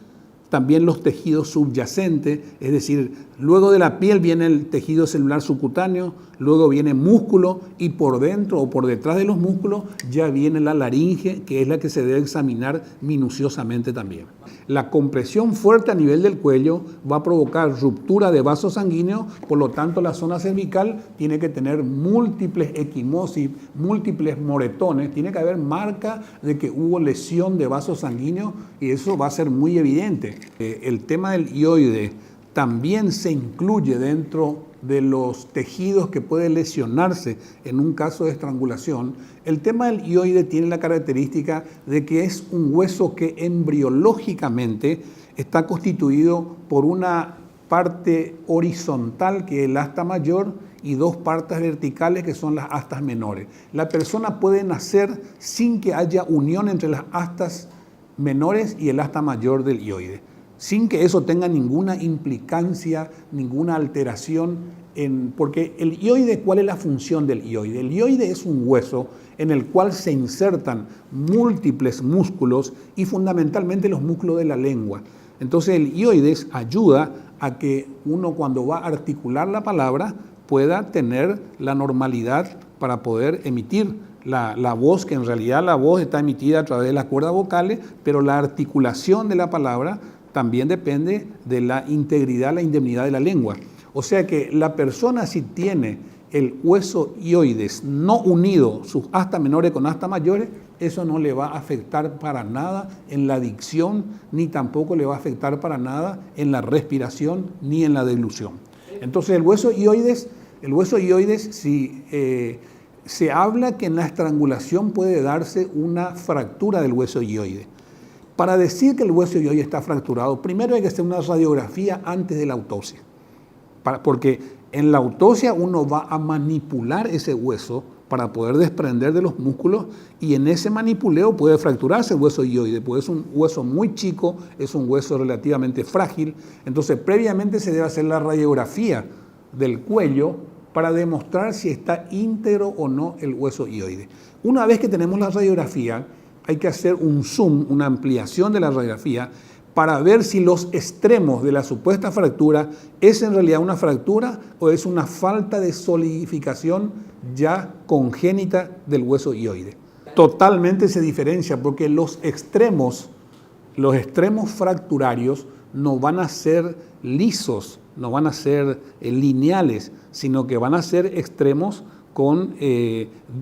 también los tejidos subyacentes, es decir, luego de la piel viene el tejido celular subcutáneo, luego viene músculo, y por dentro o por detrás de los músculos ya viene la laringe, que es la que se debe examinar minuciosamente también. La compresión fuerte a nivel del cuello va a provocar ruptura de vasos sanguíneos, por lo tanto la zona cervical tiene que tener múltiples equimosis, múltiples moretones, tiene que haber marca de que hubo lesión de vasos sanguíneos, y eso va a ser muy evidente. El tema del hioide también se incluye dentro de los tejidos que puede lesionarse en un caso de estrangulación. El tema del hioide tiene la característica de que es un hueso que embriológicamente está constituido por una parte horizontal, que es el asta mayor, y dos partes verticales, que son las astas menores. La persona puede nacer sin que haya unión entre las astas menores y el asta mayor del hioide, sin que eso tenga ninguna implicancia, ninguna alteración, porque el hioide, ¿cuál es la función del hioide? El hioide es un hueso en el cual se insertan múltiples músculos, y fundamentalmente los músculos de la lengua. Entonces el hioide ayuda a que uno, cuando va a articular la palabra, pueda tener la normalidad para poder emitir la voz, que en realidad la voz está emitida a través de las cuerdas vocales, pero la articulación de la palabra también depende de la integridad, la indemnidad de la lengua. O sea que la persona, si tiene el hueso hioides no unido, sus astas menores con astas mayores, eso no le va a afectar para nada en la dicción, ni tampoco le va a afectar para nada en la respiración, ni en la deglución. Entonces el hueso hioides, si se habla que en la estrangulación puede darse una fractura del hueso hioide. Para decir que el hueso hioide está fracturado, primero hay que hacer una radiografía antes de la autopsia, porque en la autopsia uno va a manipular ese hueso para poder desprender de los músculos, y en ese manipuleo puede fracturarse el hueso hioide, porque es un hueso muy chico, es un hueso relativamente frágil. Entonces previamente se debe hacer la radiografía del cuello para demostrar si está íntegro o no el hueso hioide. Una vez que tenemos la radiografía, hay que hacer un zoom, una ampliación de la radiografía, para ver si los extremos de la supuesta fractura es en realidad una fractura o es una falta de solidificación ya congénita del hueso hioide. Totalmente se diferencia, porque los extremos fracturarios no van a ser lisos, no van a ser lineales, sino que van a ser extremos con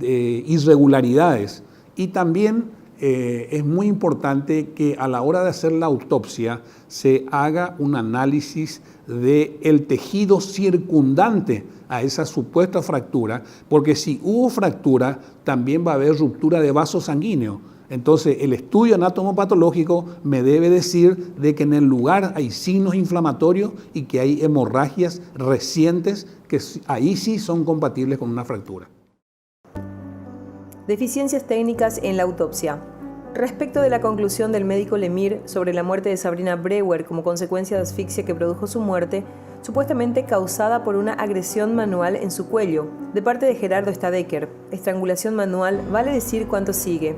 irregularidades. Y también es muy importante que a la hora de hacer la autopsia se haga un análisis del tejido circundante a esa supuesta fractura, porque si hubo fractura también va a haber ruptura de vaso sanguíneo. Entonces el estudio anatomopatológico me debe decir de que en el lugar hay signos inflamatorios y que hay hemorragias recientes que ahí sí son compatibles con una fractura. Deficiencias técnicas en la autopsia. Respecto de la conclusión del médico Lemire sobre la muerte de Sabrina Brewer como consecuencia de asfixia que produjo su muerte, supuestamente causada por una agresión manual en su cuello, de parte de Gerardo Stadecker, estrangulación manual, vale decir cuánto sigue.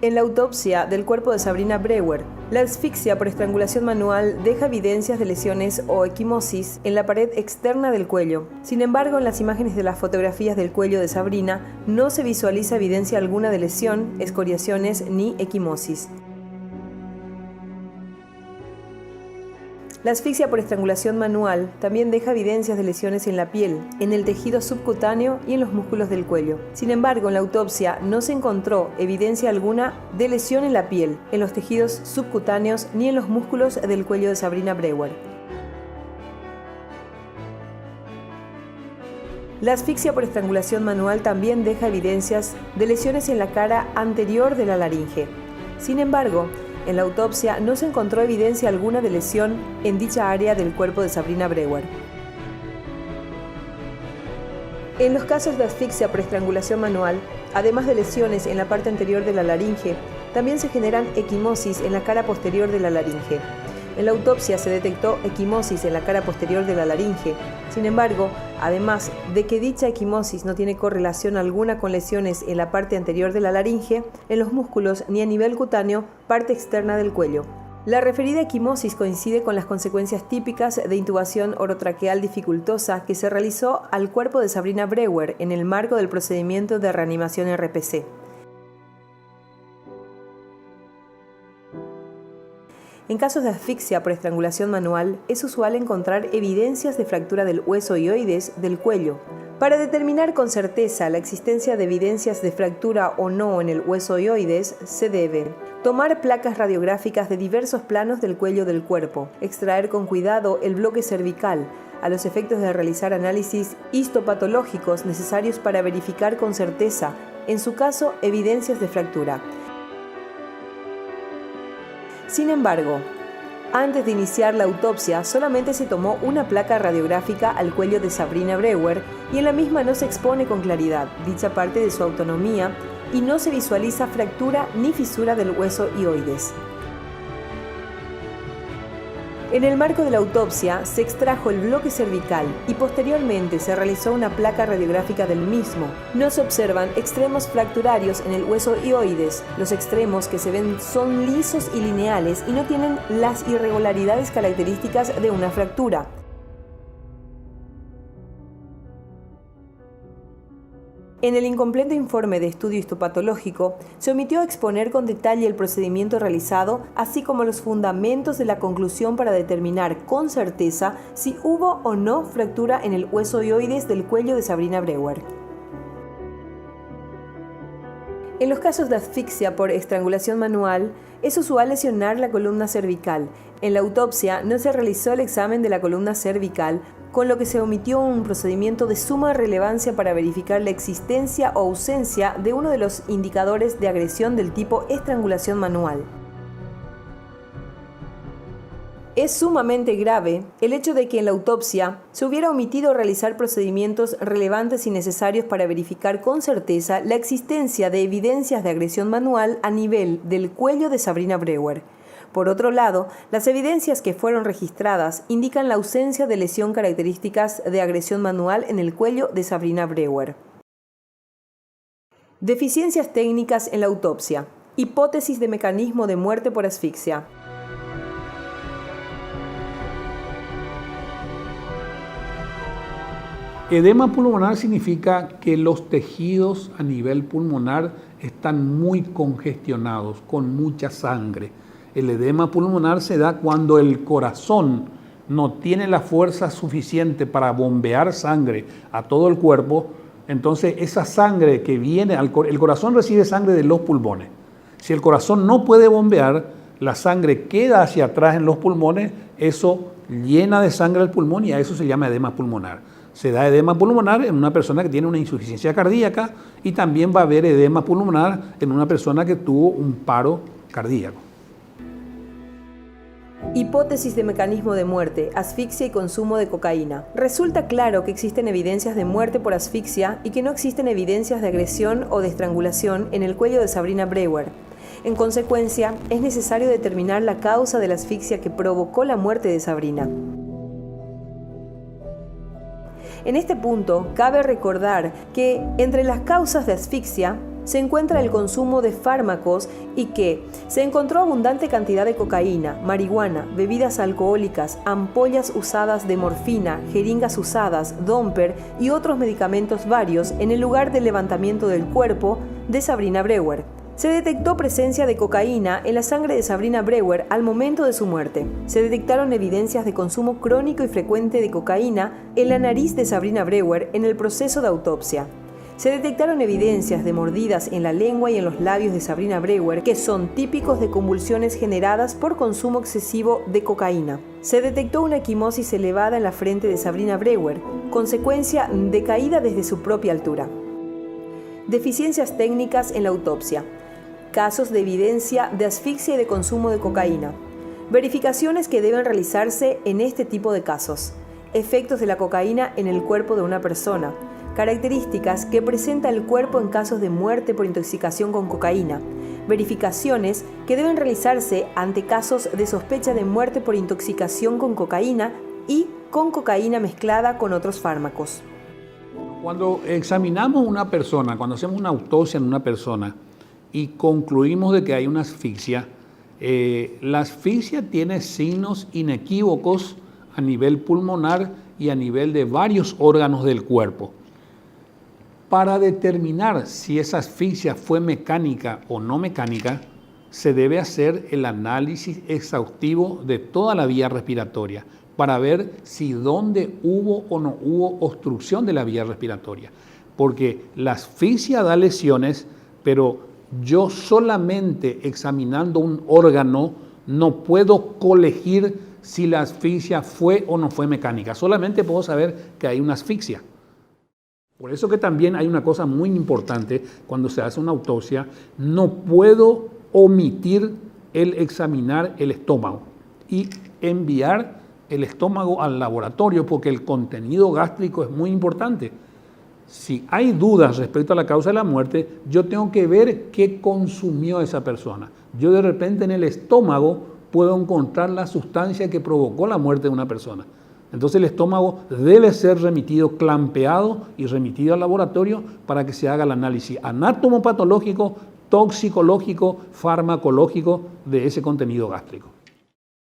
En la autopsia del cuerpo de Sabrina Brewer, la asfixia por estrangulación manual deja evidencias de lesiones o equimosis en la pared externa del cuello. Sin embargo, en las imágenes de las fotografías del cuello de Sabrina no se visualiza evidencia alguna de lesión, escoriaciones ni equimosis. La asfixia por estrangulación manual también deja evidencias de lesiones en la piel, en el tejido subcutáneo y en los músculos del cuello. Sin embargo, en la autopsia no se encontró evidencia alguna de lesión en la piel, en los tejidos subcutáneos ni en los músculos del cuello de Sabrina Brewer. La asfixia por estrangulación manual también deja evidencias de lesiones en la cara anterior de la laringe. Sin embargo, en la autopsia no se encontró evidencia alguna de lesión en dicha área del cuerpo de Sabrina Brewer. En los casos de asfixia por estrangulación manual, además de lesiones en la parte anterior de la laringe, también se generan equimosis en la cara posterior de la laringe. En la autopsia se detectó equimosis en la cara posterior de la laringe. Sin embargo, además de que dicha equimosis no tiene correlación alguna con lesiones en la parte anterior de la laringe, en los músculos ni a nivel cutáneo, parte externa del cuello. La referida equimosis coincide con las consecuencias típicas de intubación orotraqueal dificultosa que se realizó al cuerpo de Sabrina Brewer en el marco del procedimiento de reanimación RPC. En casos de asfixia por estrangulación manual, es usual encontrar evidencias de fractura del hueso hioides del cuello. Para determinar con certeza la existencia de evidencias de fractura o no en el hueso hioides, se deben tomar placas radiográficas de diversos planos del cuello del cuerpo, extraer con cuidado el bloque cervical, a los efectos de realizar análisis histopatológicos necesarios para verificar con certeza, en su caso, evidencias de fractura. Sin embargo, antes de iniciar la autopsia, solamente se tomó una placa radiográfica al cuello de Sabrina Brewer y en la misma no se expone con claridad dicha parte de su autonomía y no se visualiza fractura ni fisura del hueso hioides. En el marco de la autopsia se extrajo el bloque cervical y posteriormente se realizó una placa radiográfica del mismo. No se observan extremos fracturarios en el hueso hioides. Los extremos que se ven son lisos y lineales y no tienen las irregularidades características de una fractura. En el incompleto informe de estudio histopatológico, se omitió exponer con detalle el procedimiento realizado, así como los fundamentos de la conclusión para determinar con certeza si hubo o no fractura en el hueso hioides del cuello de Sabrina Breuer. En los casos de asfixia por estrangulación manual, es usual lesionar la columna cervical. En la autopsia no se realizó el examen de la columna cervical, con lo que se omitió un procedimiento de suma relevancia para verificar la existencia o ausencia de uno de los indicadores de agresión del tipo estrangulación manual. Es sumamente grave el hecho de que en la autopsia se hubiera omitido realizar procedimientos relevantes y necesarios para verificar con certeza la existencia de evidencias de agresión manual a nivel del cuello de Sabrina Breuer. Por otro lado, las evidencias que fueron registradas indican la ausencia de lesión características de agresión manual en el cuello de Sabrina Breuer. Deficiencias técnicas en la autopsia. Hipótesis de mecanismo de muerte por asfixia. Edema pulmonar significa que los tejidos a nivel pulmonar están muy congestionados, con mucha sangre. El edema pulmonar se da cuando el corazón no tiene la fuerza suficiente para bombear sangre a todo el cuerpo. Entonces esa sangre que viene, el corazón recibe sangre de los pulmones. Si el corazón no puede bombear, la sangre queda hacia atrás en los pulmones, eso llena de sangre el pulmón y a eso se llama edema pulmonar. Se da edema pulmonar en una persona que tiene una insuficiencia cardíaca y también va a haber edema pulmonar en una persona que tuvo un paro cardíaco. Hipótesis de mecanismo de muerte, asfixia y consumo de cocaína. Resulta claro que existen evidencias de muerte por asfixia y que no existen evidencias de agresión o de estrangulación en el cuello de Sabrina Breuer. En consecuencia, es necesario determinar la causa de la asfixia que provocó la muerte de Sabrina. En este punto, cabe recordar que entre las causas de asfixia se encuentra el consumo de fármacos y que se encontró abundante cantidad de cocaína, marihuana, bebidas alcohólicas, ampollas usadas de morfina, jeringas usadas, Domper y otros medicamentos varios en el lugar del levantamiento del cuerpo de Sabrina Breuer. Se detectó presencia de cocaína en la sangre de Sabrina Breuer al momento de su muerte. Se detectaron evidencias de consumo crónico y frecuente de cocaína en la nariz de Sabrina Breuer en el proceso de autopsia. Se detectaron evidencias de mordidas en la lengua y en los labios de Sabrina Breuer que son típicos de convulsiones generadas por consumo excesivo de cocaína. Se detectó una equimosis elevada en la frente de Sabrina Breuer, consecuencia de caída desde su propia altura. Deficiencias técnicas en la autopsia. Casos de evidencia de asfixia y de consumo de cocaína. Verificaciones que deben realizarse en este tipo de casos. Efectos de la cocaína en el cuerpo de una persona. Características que presenta el cuerpo en casos de muerte por intoxicación con cocaína. Verificaciones que deben realizarse ante casos de sospecha de muerte por intoxicación con cocaína y con cocaína mezclada con otros fármacos. Cuando examinamos una persona, cuando hacemos una autopsia en una persona y concluimos de que hay una asfixia, la asfixia tiene signos inequívocos a nivel pulmonar y a nivel de varios órganos del cuerpo. Para determinar si esa asfixia fue mecánica o no mecánica, se debe hacer el análisis exhaustivo de toda la vía respiratoria para ver si dónde hubo o no hubo obstrucción de la vía respiratoria. Porque la asfixia da lesiones, pero yo solamente examinando un órgano no puedo colegir si la asfixia fue o no fue mecánica. Solamente puedo saber que hay una asfixia. Por eso que también hay una cosa muy importante cuando se hace una autopsia. No puedo omitir el examinar el estómago y enviar el estómago al laboratorio porque el contenido gástrico es muy importante. Si hay dudas respecto a la causa de la muerte, yo tengo que ver qué consumió esa persona. Yo de repente en el estómago puedo encontrar la sustancia que provocó la muerte de una persona. Entonces el estómago debe ser remitido, clampeado y remitido al laboratorio para que se haga el análisis anatomopatológico, toxicológico, farmacológico de ese contenido gástrico.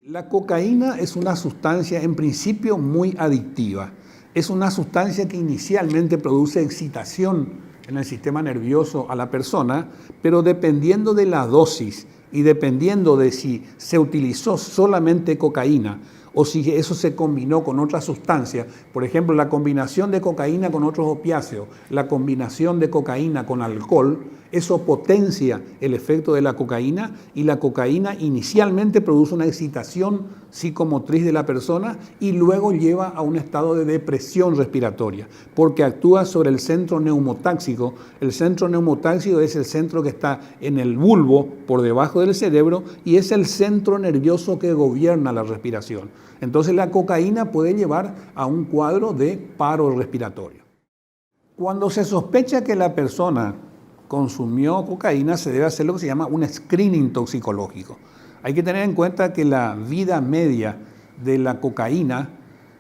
La cocaína es una sustancia en principio muy adictiva. Es una sustancia que inicialmente produce excitación en el sistema nervioso a la persona, pero dependiendo de la dosis y dependiendo de si se utilizó solamente cocaína o si eso se combinó con otra sustancia, por ejemplo, la combinación de cocaína con otros opiáceos, la combinación de cocaína con alcohol, eso potencia el efecto de la cocaína y la cocaína inicialmente produce una excitación psicomotriz de la persona y luego lleva a un estado de depresión respiratoria porque actúa sobre el centro neumotáxico. El centro neumotáxico es el centro que está en el bulbo por debajo del cerebro y es el centro nervioso que gobierna la respiración. Entonces la cocaína puede llevar a un cuadro de paro respiratorio. Cuando se sospecha que la persona consumió cocaína, se debe hacer lo que se llama un screening toxicológico. Hay que tener en cuenta que la vida media de la cocaína,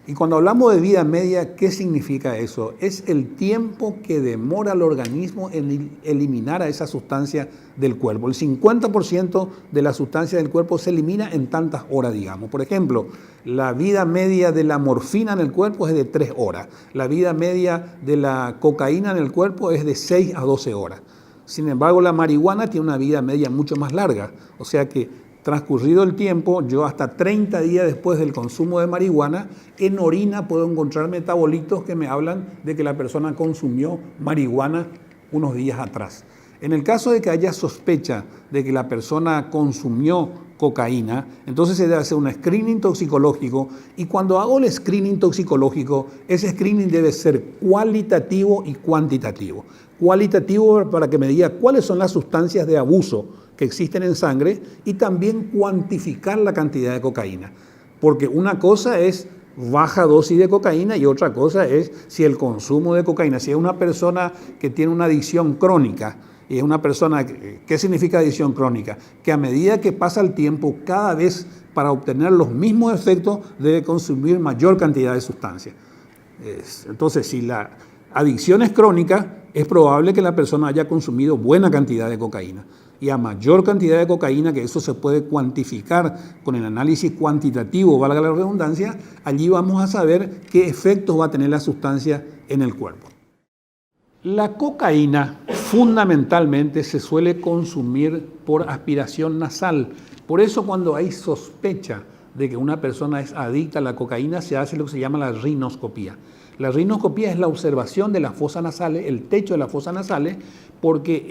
y cuando hablamos de vida media, ¿qué significa eso? Es el tiempo que demora el organismo en eliminar a esa sustancia del cuerpo. El 50% de la sustancia del cuerpo se elimina en tantas horas, digamos. Por ejemplo, la vida media de la morfina en el cuerpo es de 3 horas. La vida media de la cocaína en el cuerpo es de 6 a 12 horas. Sin embargo, la marihuana tiene una vida media mucho más larga. O sea que, transcurrido el tiempo, yo hasta 30 días después del consumo de marihuana, en orina puedo encontrar metabolitos que me hablan de que la persona consumió marihuana unos días atrás. En el caso de que haya sospecha de que la persona consumió cocaína, entonces se debe hacer un screening toxicológico y cuando hago el screening toxicológico, ese screening debe ser cualitativo y cuantitativo. Cualitativo para que me diga cuáles son las sustancias de abuso que existen en sangre y también cuantificar la cantidad de cocaína. Porque una cosa es baja dosis de cocaína y otra cosa es si el consumo de cocaína, si es una persona que tiene una adicción crónica, y es una persona, ¿qué significa adicción crónica? Que a medida que pasa el tiempo, cada vez para obtener los mismos efectos debe consumir mayor cantidad de sustancias. Entonces, si la adicción es crónica, es probable que la persona haya consumido buena cantidad de cocaína. Y a mayor cantidad de cocaína, que eso se puede cuantificar con el análisis cuantitativo, valga la redundancia, allí vamos a saber qué efectos va a tener la sustancia en el cuerpo. La cocaína fundamentalmente se suele consumir por aspiración nasal. Por eso cuando hay sospecha de que una persona es adicta a la cocaína, se hace lo que se llama la rinoscopía. La rinoscopía es la observación de las fosas nasales, el techo de las fosas nasales, porque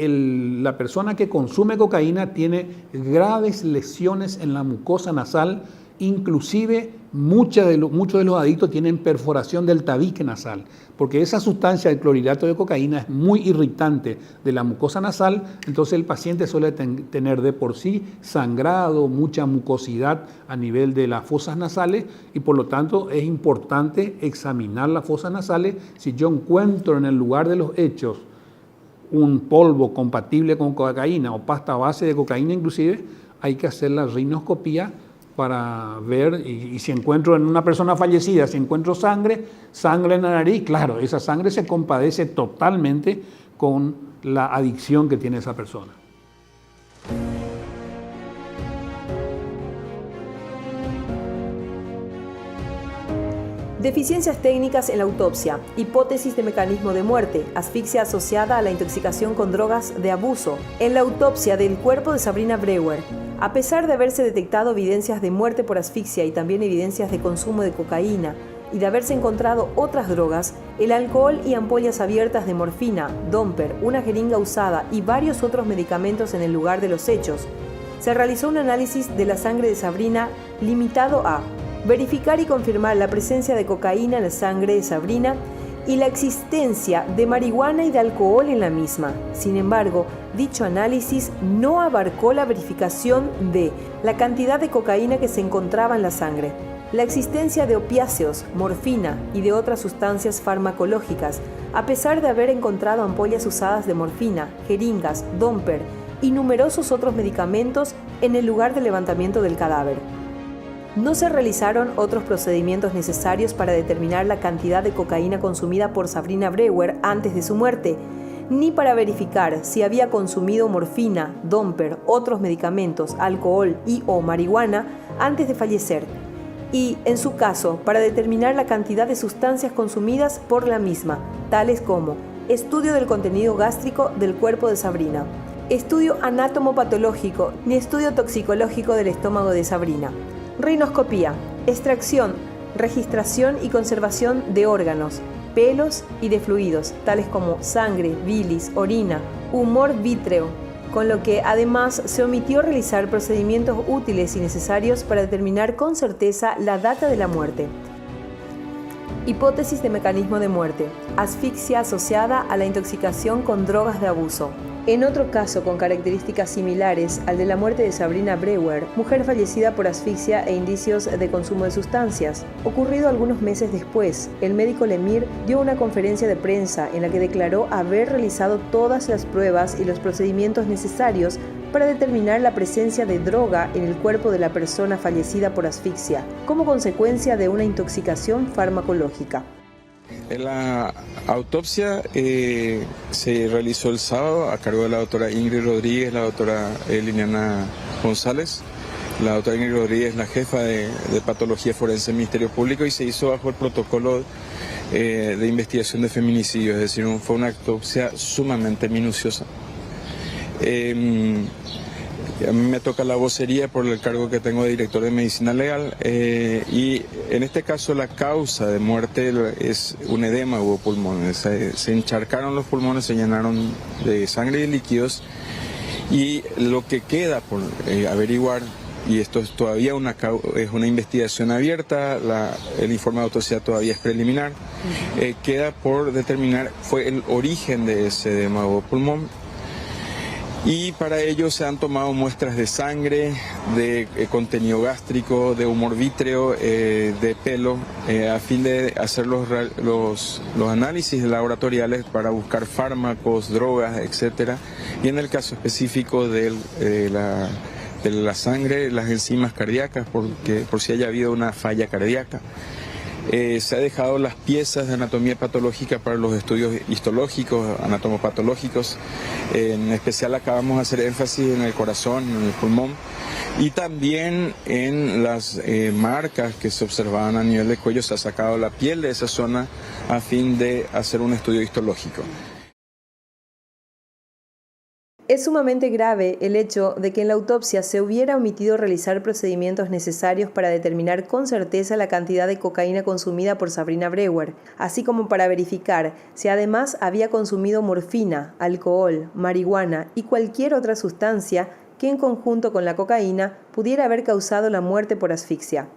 la persona que consume cocaína tiene graves lesiones en la mucosa nasal, inclusive muchos de los adictos tienen perforación del tabique nasal, porque esa sustancia, el clorhidrato de cocaína, es muy irritante de la mucosa nasal, entonces el paciente suele tener de por sí sangrado, mucha mucosidad a nivel de las fosas nasales y por lo tanto es importante examinar las fosas nasales. Si yo encuentro en el lugar de los hechos un polvo compatible con cocaína o pasta base de cocaína inclusive, hay que hacer la rinoscopía para ver, y si encuentro en una persona fallecida, si encuentro sangre en la nariz, claro, esa sangre se compadece totalmente con la adicción que tiene esa persona. Deficiencias técnicas en la autopsia, hipótesis de mecanismo de muerte, asfixia asociada a la intoxicación con drogas de abuso. En la autopsia del cuerpo de Sabrina Brewer, a pesar de haberse detectado evidencias de muerte por asfixia y también evidencias de consumo de cocaína y de haberse encontrado otras drogas, el alcohol y ampollas abiertas de morfina, Domper, una jeringa usada y varios otros medicamentos en el lugar de los hechos, se realizó un análisis de la sangre de Sabrina limitado a verificar y confirmar la presencia de cocaína en la sangre de Sabrina y la existencia de marihuana y de alcohol en la misma. Sin embargo, dicho análisis no abarcó la verificación de la cantidad de cocaína que se encontraba en la sangre, la existencia de opiáceos, morfina y de otras sustancias farmacológicas, a pesar de haber encontrado ampollas usadas de morfina, jeringas, Domper y numerosos otros medicamentos en el lugar de levantamiento del cadáver. No se realizaron otros procedimientos necesarios para determinar la cantidad de cocaína consumida por Sabrina Brewer antes de su muerte, ni para verificar si había consumido morfina, Domper, otros medicamentos, alcohol y o marihuana antes de fallecer, y, en su caso, para determinar la cantidad de sustancias consumidas por la misma, tales como estudio del contenido gástrico del cuerpo de Sabrina, estudio anatomopatológico ni estudio toxicológico del estómago de Sabrina, rinoscopía, extracción, registración y conservación de órganos, pelos y de fluidos, tales como sangre, bilis, orina, humor vítreo, con lo que además se omitió realizar procedimientos útiles y necesarios para determinar con certeza la data de la muerte. Hipótesis de mecanismo de muerte: asfixia asociada a la intoxicación con drogas de abuso. En otro caso con características similares al de la muerte de Sabrina Brewer, mujer fallecida por asfixia e indicios de consumo de sustancias, ocurrido algunos meses después, el médico Lemire dio una conferencia de prensa en la que declaró haber realizado todas las pruebas y los procedimientos necesarios para determinar la presencia de droga en el cuerpo de la persona fallecida por asfixia, como consecuencia de una intoxicación farmacológica. La autopsia se realizó el sábado a cargo de la doctora Ingrid Rodríguez, la doctora Liliana González. La doctora Ingrid Rodríguez es la jefa de patología forense del Ministerio Público y se hizo bajo el protocolo de investigación de feminicidio, es decir, fue una autopsia sumamente minuciosa. A mí me toca la vocería por el cargo que tengo de director de medicina legal y en este caso la causa de muerte es un edema hubo pulmones. Se encharcaron los pulmones, se llenaron de sangre y líquidos y lo que queda por averiguar, y esto es todavía es una investigación abierta, el informe de autopsia todavía es preliminar, queda por determinar fue el origen de ese edema hubo pulmón. Y para ello se han tomado muestras de sangre, de contenido gástrico, de humor vítreo, de pelo, a fin de hacer los análisis laboratoriales para buscar fármacos, drogas, etc. Y en el caso específico de la sangre, las enzimas cardíacas, por si haya habido una falla cardíaca. Se ha dejado las piezas de anatomía patológica para los estudios histológicos, anatomopatológicos. En especial acabamos de hacer énfasis en el corazón, en el pulmón y también en las marcas que se observaban a nivel de cuello. Se ha sacado la piel de esa zona a fin de hacer un estudio histológico. Es sumamente grave el hecho de que en la autopsia se hubiera omitido realizar procedimientos necesarios para determinar con certeza la cantidad de cocaína consumida por Sabrina Brewer, así como para verificar si además había consumido morfina, alcohol, marihuana y cualquier otra sustancia que en conjunto con la cocaína pudiera haber causado la muerte por asfixia.